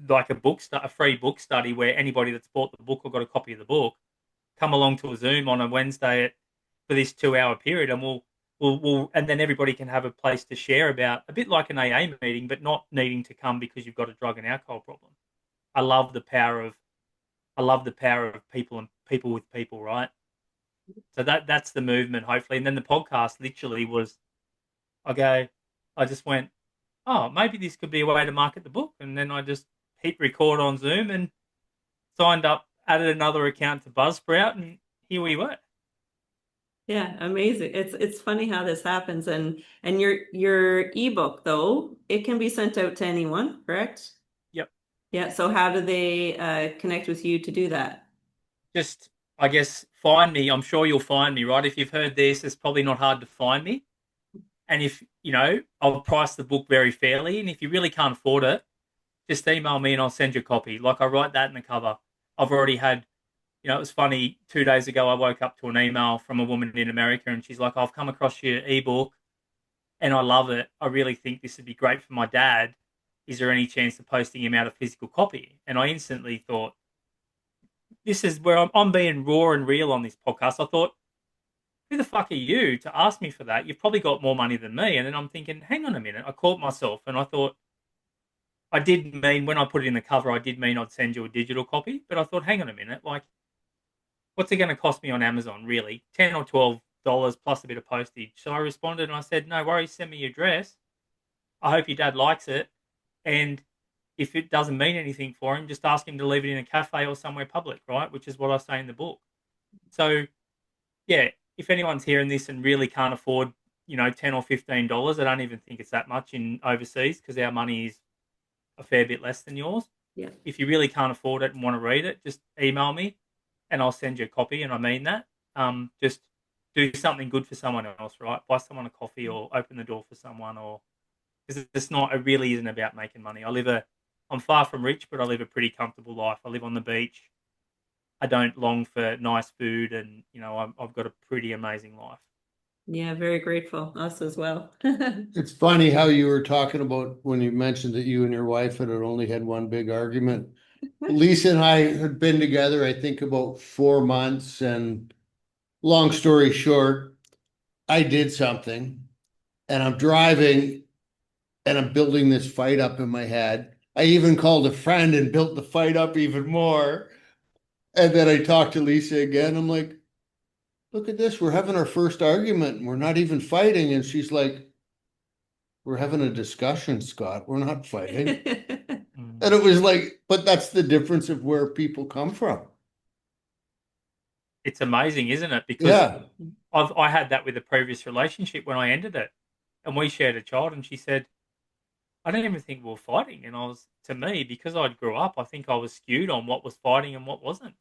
like a free book study where anybody that's bought the book or got a copy of the book come along to a Zoom on a Wednesday for this 2 hour period, and and then everybody can have a place to share about a bit like an AA meeting, but not needing to come because you've got a drug and alcohol problem. I love the power of people and people with people, right? So that's the movement, hopefully. And then the podcast literally was, I just went, oh, maybe this could be a way to market the book. And then I just hit record on Zoom and signed up added another account to Buzzsprout, and here we were. Yeah, amazing. It's funny how this happens, and your ebook though, it can be sent out to anyone, correct? Yep. Yeah, so how do they connect with you to do that? Just, I guess, find me. I'm sure you'll find me, right? If you've heard this, it's probably not hard to find me. And if, I'll price the book very fairly. And if you really can't afford it, just email me and I'll send you a copy. Like I write that in the cover. I've already had, it was funny. 2 days ago, I woke up to an email from a woman in America and she's like, I've come across your ebook and I love it. I really think this would be great for my dad. Is there any chance of posting him out a physical copy? And I instantly thought, this is where I'm being raw and real on this podcast. I thought, who the fuck are you to ask me for that? You've probably got more money than me. And then I'm thinking, hang on a minute. I caught myself and I thought, I did mean, when I put it in the cover, I did mean I'd send you a digital copy. But I thought, hang on a minute, like, what's it going to cost me on Amazon, really? $10 or $12 plus a bit of postage. So I responded and I said, no worries, send me your address. I hope your dad likes it. And if it doesn't mean anything for him, just ask him to leave it in a cafe or somewhere public, right? Which is what I say in the book. So, yeah, if anyone's hearing this and really can't afford, $10 or $15, I don't even think it's that much in overseas because our money is a fair bit less than yours. Yeah. If you really can't afford it and want to read it, just email me and I'll send you a copy. And I mean that. Just do something good for someone else, right? Buy someone a coffee or open the door for someone, or because it really isn't about making money. I'm far from rich, but I live a pretty comfortable life. I live on the beach. I don't long for nice food, and I've got a pretty amazing life. Yeah, very grateful. Us as well. It's funny how you were talking about when you mentioned that you and your wife had only had one big argument. Lisa and I had been together, I think, about 4 months, and long story short, I did something and I'm driving and I'm building this fight up in my head. I even called a friend and built the fight up even more. And then I talked to Lisa again. I'm like, look at this. We're having our first argument and we're not even fighting. And she's like, we're having a discussion, Scott. We're not fighting. And it was like, but that's the difference of where people come from. It's amazing, isn't it? Because Yeah. I had that with a previous relationship when I ended it, and we shared a child, and she said, I don't even think we were fighting. And to me, because I grew up, I think I was skewed on what was fighting and what wasn't.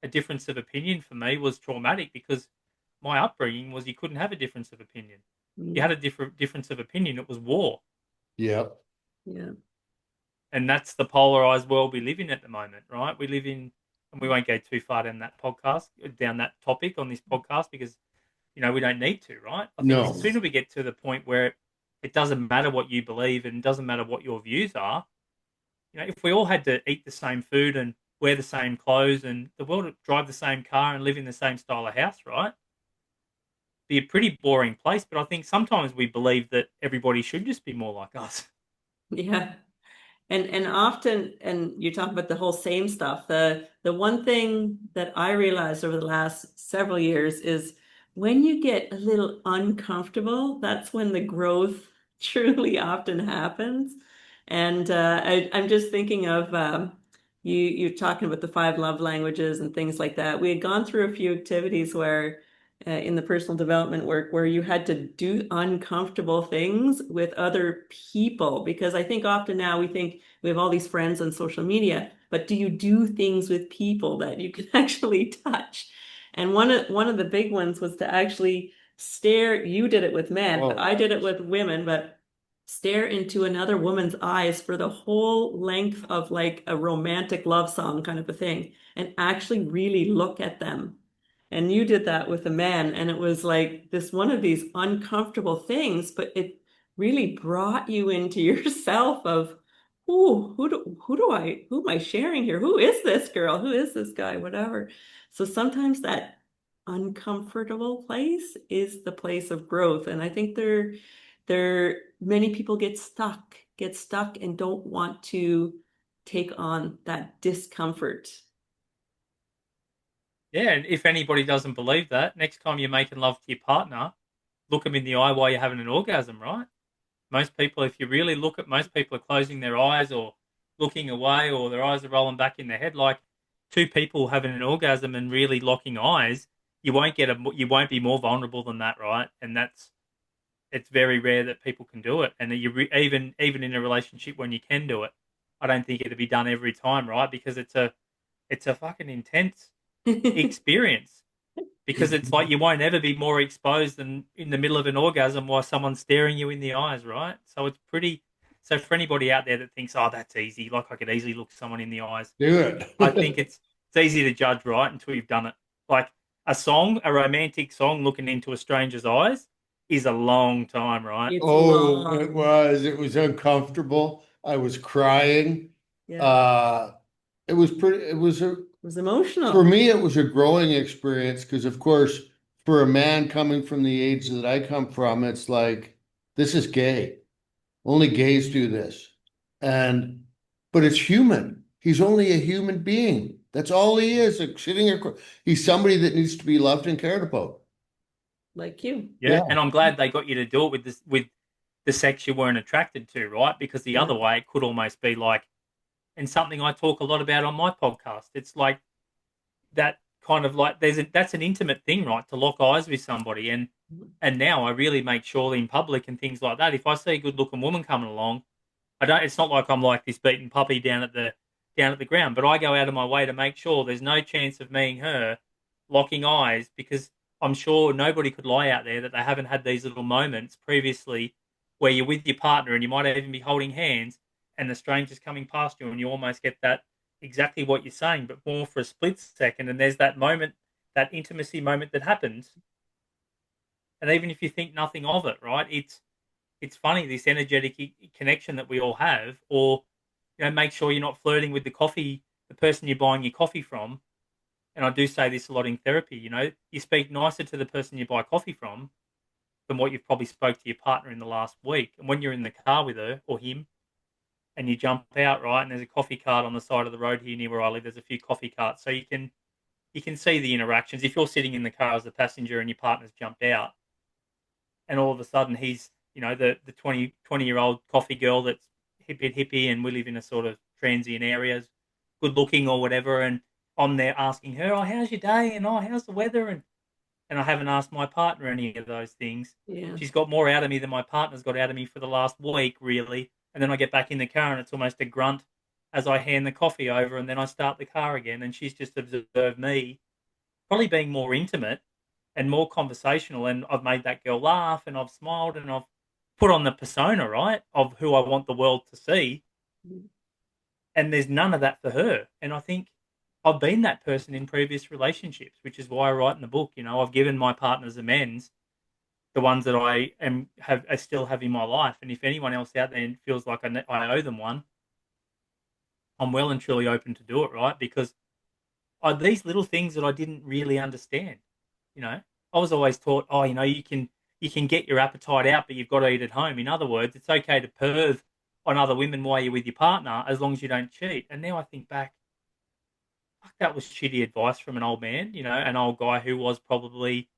A difference of opinion for me was traumatic because my upbringing was you couldn't have a difference of opinion. You had a difference of opinion, it was war. Yep. Yeah. And that's the polarized world we live in at the moment, right? We live in, and we won't go too far down that topic on this podcast because, we don't need to, right? I think No. the sooner we get to the point where it doesn't matter what you believe and it doesn't matter what your views are, if we all had to eat the same food and wear the same clothes and the world would drive the same car and live in the same style of house, right? Be a pretty boring place. But I think sometimes we believe that everybody should just be more like us. Yeah. And often, and you talk about the whole same stuff. The one thing that I realized over the last several years is when you get a little uncomfortable, that's when the growth truly often happens. And I'm just thinking of you talking about the five love languages and things like that. We had gone through a few activities where in the personal development work where you had to do uncomfortable things with other people, because I think often now we think we have all these friends on social media, but do you do things with people that you can actually touch? And one of the big ones was to actually stare. You did it with men, but I did it with women, but stare into another woman's eyes for the whole length of like a romantic love song kind of a thing, and actually really look at them. And you did that with a man, and it was like this one of these uncomfortable things, but it really brought you into yourself of, ooh, who am I sharing here? Who is this girl? Who is this guy? Whatever. So sometimes that uncomfortable place is the place of growth. And I think many people get stuck and don't want to take on that discomfort. Yeah, and if anybody doesn't believe that, next time you're making love to your partner, look them in the eye while you're having an orgasm, right? Most people, if you really most people are closing their eyes or looking away or their eyes are rolling back in their head. Like, two people having an orgasm and really locking eyes, you won't be more vulnerable than that, right? And it's very rare that people can do it. And even in a relationship when you can do it, I don't think it'll be done every time, right? Because it's a fucking intense experience. Because it's like you won't ever be more exposed than in the middle of an orgasm while someone's staring you in the eyes, right? So it's pretty. So for anybody out there that thinks, "Oh, that's easy," like I could easily look someone in the eyes, Do I think it. it's easy to judge, right, until you've done it. Like a romantic song, looking into a stranger's eyes is a long time, right? It's Oh, long. it was uncomfortable. I was crying. Yeah. Uh, it was pretty, It was for emotional. me, it was a growing experience because, of course, for a man coming from the age that I come from, it's like, this is gay. Only gays do this. And, but it's human. He's only a human being. That's all he is. Like sitting across, he's somebody that needs to be loved and cared about. Like you. Yeah, Yeah. and I'm glad they got you to do it with the sex you weren't attracted to, right? Because the Yeah. other way, it could almost be like, and something I talk a lot about on my podcast. It's like that kind of like that's an intimate thing, right? To lock eyes with somebody, and now I really make sure in public and things like that. If I see a good looking woman coming along, I don't. It's not like I'm like this beaten puppy down at the ground, but I go out of my way to make sure there's no chance of me and her locking eyes because I'm sure nobody could lie out there that they haven't had these little moments previously where you're with your partner and you might even be holding hands and the stranger's coming past you and you almost get that exactly what you're saying, but more for a split second. And there's that moment, that intimacy moment that happens. And even if you think nothing of it, right? It's funny this energetic connection that we all have, or make sure you're not flirting with the person you're buying your coffee from. And I do say this a lot in therapy. You speak nicer to the person you buy coffee from than what you've probably spoke to your partner in the last week. And when you're in the car with her or him, and you jump out, right, and there's a coffee cart on the side of the road here near where I live. There's a few coffee carts, so you can see the interactions. If you're sitting in the car as the passenger and your partner's jumped out, and all of a sudden he's the 20 year old coffee girl that's hippie and we live in a sort of transient area, good looking or whatever, and I'm there asking her, oh, how's your day, and oh, how's the weather, and I haven't asked my partner any of those things. Yeah. She's got more out of me than my partner's got out of me for the last week, really. And then I get back in the car and it's almost a grunt as I hand the coffee over and then I start the car again. And she's just observed me, probably being more intimate and more conversational. And I've made that girl laugh and I've smiled and I've put on the persona, right, of who I want the world to see. And there's none of that for her. And I think I've been that person in previous relationships, which is why I write in the book. I've given my partners amends, the ones that I still have in my life. And if anyone else out there feels like I owe them one, I'm well and truly open to do it, right? Because these little things that I didn't really understand. I was always taught, oh, you can get your appetite out, but you've got to eat at home. In other words, it's okay to perv on other women while you're with your partner as long as you don't cheat. And now I think back, fuck, that was shitty advice from an old man, an old guy who was probably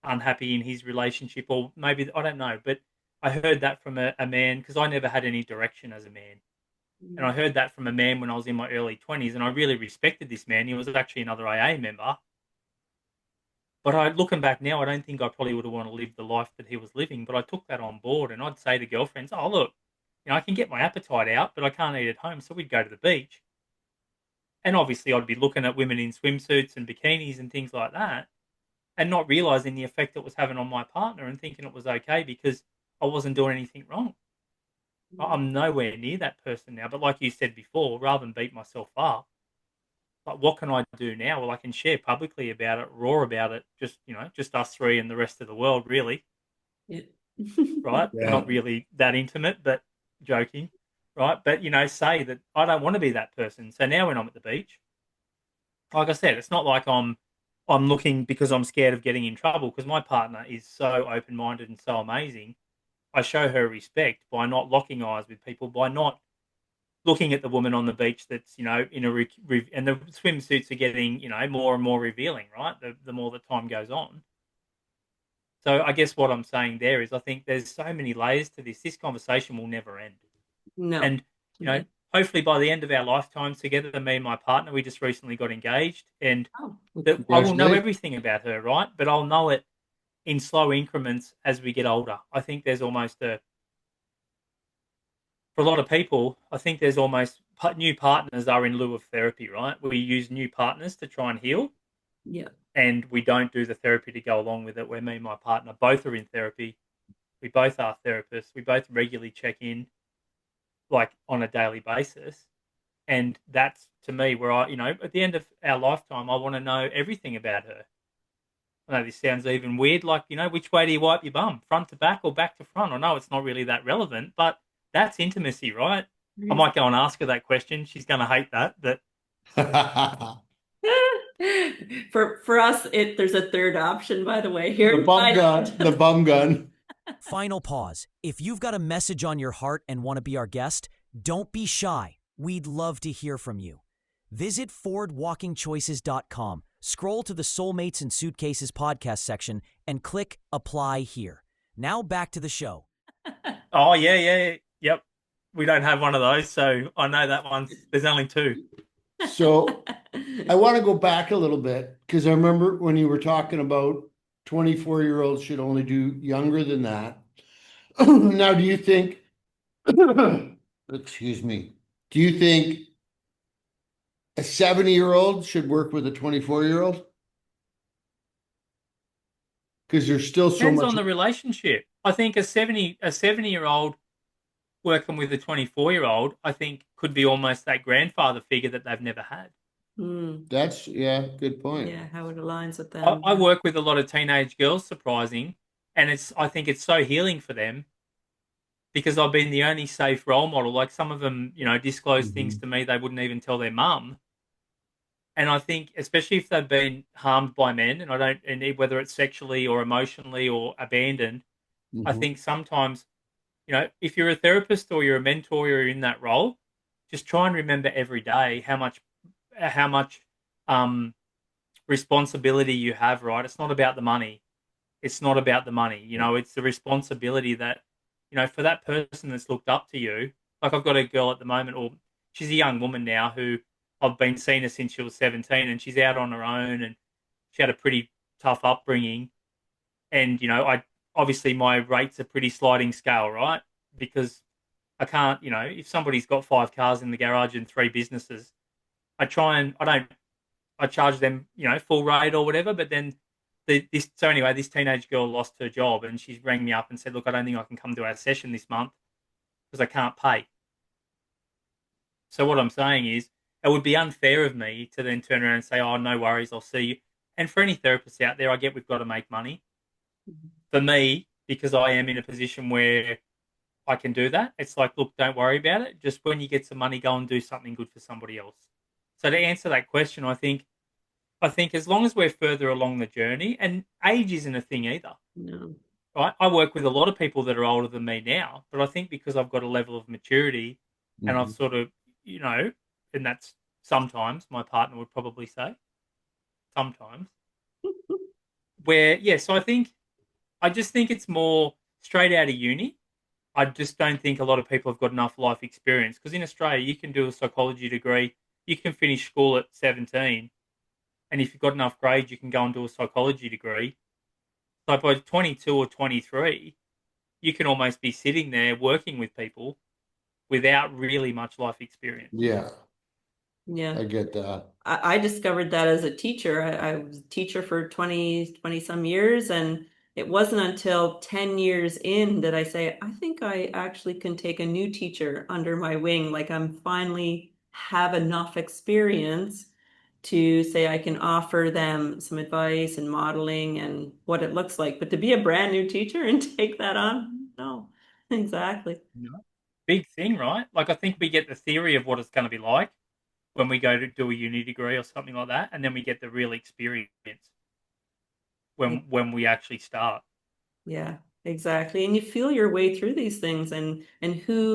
unhappy in his relationship, or maybe, I don't know, but I heard that from a man because I never had any direction as a man. And I heard that from a man when I was in my early 20s, and I really respected this man. He was actually another AA member. But looking back now, I don't think I probably would have wanted to live the life that he was living. But I took that on board, and I'd say to girlfriends, "Oh, look, I can get my appetite out, but I can't eat at home." So we'd go to the beach, and obviously I'd be looking at women in swimsuits and bikinis and things like that, and not realizing the effect it was having on my partner, and thinking it was okay because I wasn't doing anything wrong. I'm nowhere near that person now. But like you said before, rather than beat myself up, like what can I do now? Well, I can share publicly about it, raw about it, just us three and the rest of the world, really, Yeah. right? Yeah. Not really that intimate, but joking, right? But say that I don't want to be that person. So now when I'm at the beach, like I said, it's not like I'm looking because I'm scared of getting in trouble because my partner is so open minded and so amazing. I show her respect by not locking eyes with people, by not looking at the woman on the beach that's in and the swimsuits are getting more and more revealing, right? The more the time goes on. So I guess what I'm saying there is I think there's so many layers to this. This conversation will never end, No. and Yeah. hopefully by the end of our lifetime together, me and my partner, we just recently got engaged, and Oh, that I will know Congratulations. everything about her, right? But I'll know it in slow increments as we get older. I think there's almost for a lot of people, I think there's almost new partners are in lieu of therapy, right? We use new partners to try and heal, yeah. and we don't do the therapy to go along with it. Where me and my partner both are in therapy. We both are therapists. We both regularly check in, like on a daily basis. And that's to me where at the end of our lifetime, I want to know everything about her. I know this sounds even weird, like, which way do you wipe your bum? Front to back or back to front? I know it's not really that relevant, but that's intimacy, right? I might go and ask her that question. She's going to hate that, but For us, there's a third option, by the way, here. The bum gun, the bum gun. Final pause. If you've got a message on your heart and want to be our guest, don't be shy. We'd love to hear from you. Visit forwardwalkingchoices.com, scroll to the Soulmates and Suitcases podcast section, and click Apply Here. Now back to the show. oh yeah, yep. We don't have one of those, so I know that one. There's only two. So I want to go back a little bit because I remember when you were talking about 24-year-olds should only do younger than that. Now, do you think, excuse me, do you think a 70-year-old should work with a 24-year-old? Because there's still so Depends much. on the relationship. I think a 70-year-old working with a 24-year-old, I think could be almost that grandfather figure that they've never had. That's, yeah, good point. Yeah, how it aligns with I, them. I work with a lot of teenage girls, surprising, and I think it's so healing for them because I've been the only safe role model. Like some of them, disclose things to me they wouldn't even tell their mum. And I think, especially if they've been harmed by men, and whether it's sexually or emotionally or abandoned, I Mhm. think sometimes, if you're a therapist or you're a mentor or you're in that role, just try and remember every day how much responsibility you have. Right? It's not about the money. It's not about the money. It's the responsibility that, for that person that's looked up to you. Like I've got a girl at the moment, or she's a young woman now who I've been seeing her since she was 17, and she's out on her own, and she had a pretty tough upbringing. And I obviously my rates are pretty sliding scale, right? Because I can't, if somebody's got 5 cars in the garage and 3 businesses, I charge them, full rate or whatever. But then so anyway, this teenage girl lost her job, and she's rang me up and said, "Look, I don't think I can come to our session this month because I can't pay." So what I'm saying is, it would be unfair of me to then turn around and say, "Oh, no worries, I'll see you." And for any therapists out there, I get we've got to make money. For me, because I am in a position where I can do that, it's like, look, don't worry about it. Just when you get some money, go and do something good for somebody else. So to answer that question, I think as long as we're further along the journey, and age isn't a thing either. No. Right? I work with a lot of people that are older than me now, but I think because I've got a level of maturity and I've sort of, and that's sometimes my partner would probably say, sometimes, where, yeah, so I just think it's more straight out of uni. I just don't think a lot of people have got enough life experience because in Australia, you can do a psychology degree, you can finish school at 17, and if you've got enough grades, you can go and do a psychology degree. So by 22 or 23, you can almost be sitting there working with people without really much life experience. Yeah, Yeah. I get that. I discovered that as a teacher. I was a teacher for 20 some years, and it wasn't until 10 years in that I say, I think I actually can take a new teacher under my wing. Like I'm finally have enough experience to say I can offer them some advice and modeling and what it looks like. But to be a brand new teacher and take that on, no, exactly. Big thing, right? Like I think we get the theory of what it's going to be like when we go to do a uni degree or something like that, and then we get the real experience when we actually start. Yeah, exactly. And you feel your way through these things and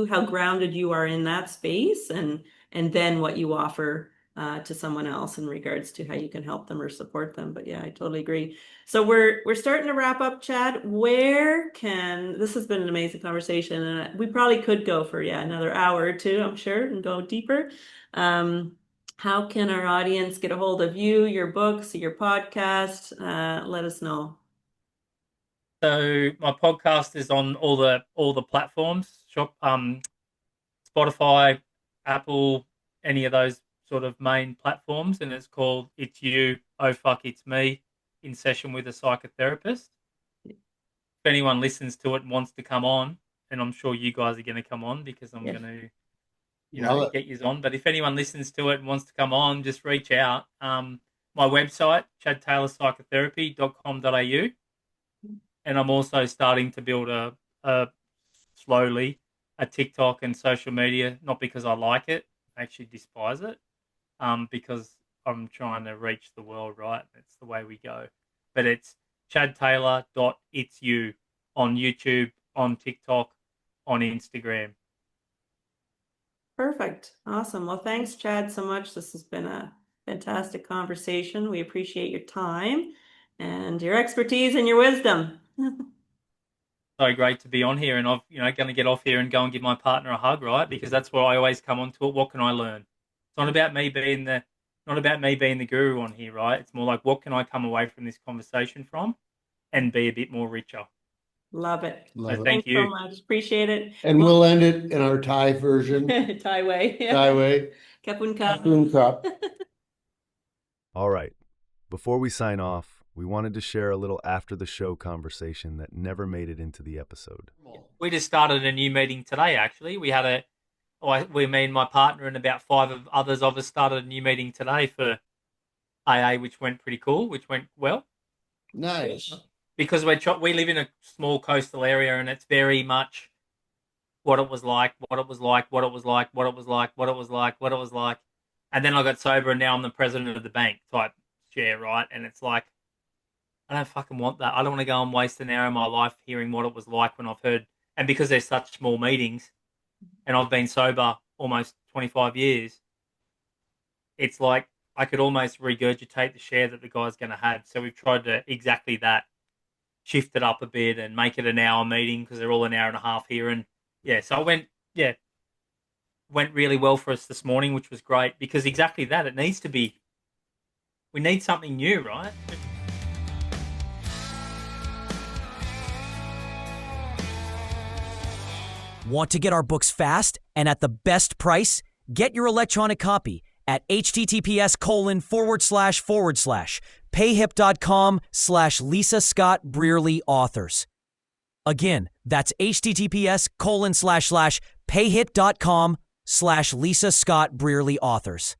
how grounded you are in that space and then what you offer to someone else in regards to how you can help them or support them. But yeah, I totally agree. So we're starting to wrap up, Chad. This has been an amazing conversation, and we probably could go for another hour or two, I'm sure, and go deeper. How can our audience get a hold of you, your books, your podcast? Let us know. So my podcast is on all the platforms, Spotify, Apple, any of those sort of main platforms, and it's called It's You, Oh Fuck It's Me, in session with a psychotherapist. If anyone listens to it and wants to come on, and I'm sure you guys are going to come on because I'm going to, get you on. But if anyone listens to it and wants to come on, just reach out. My website, chadtaylorpsychotherapy.com.au, and I'm also starting to build slowly a TikTok and social media, not because I like it, I actually despise it, because I'm trying to reach the world, right? That's the way we go. But it's chadtaylor.itsyou on YouTube, on TikTok, on Instagram. Perfect. Awesome. Well, thanks, Chad, so much. This has been a fantastic conversation. We appreciate your time and your expertise and your wisdom. So great to be on here, and I'm going to get off here and go and give my partner a hug, right? Because that's where I always come onto it. What can I learn? It's not about me being the guru on here, right? It's more like, what can I come away from this conversation from and be a bit more richer? Love it. Thank you so much. Appreciate it. And we'll end it in our Thai version. Thai way. Thai way. Kapun Cup. Kapun Cup. All right. Before we sign off, we wanted to share a little after the show conversation that never made it into the episode. We just started a new meeting today, actually. Me and my partner and about 5 of others of us started a new meeting today for AA, which went pretty cool, which went well. Nice. Because we live in a small coastal area, and it's very much what it was like. And then I got sober, and now I'm the president of the bank type chair, right? And it's like, I don't fucking want that. I don't want to go and waste an hour of my life hearing what it was like when I've heard. And because there's such small meetings, and I've been sober almost 25 years, it's like I could almost regurgitate the share that the guy's going to have. So we've tried to exactly that, shift it up a bit and make it an hour meeting because they're all an hour and a half here. And so it went really well for us this morning, which was great because exactly that. It needs to be, we need something new, right? Want to get our books fast and at the best price? Get your electronic copy at https://payhip.com/Lisa Scott Brearley authors. Again, that's https://payhip.com/Lisa Scott Brearley authors.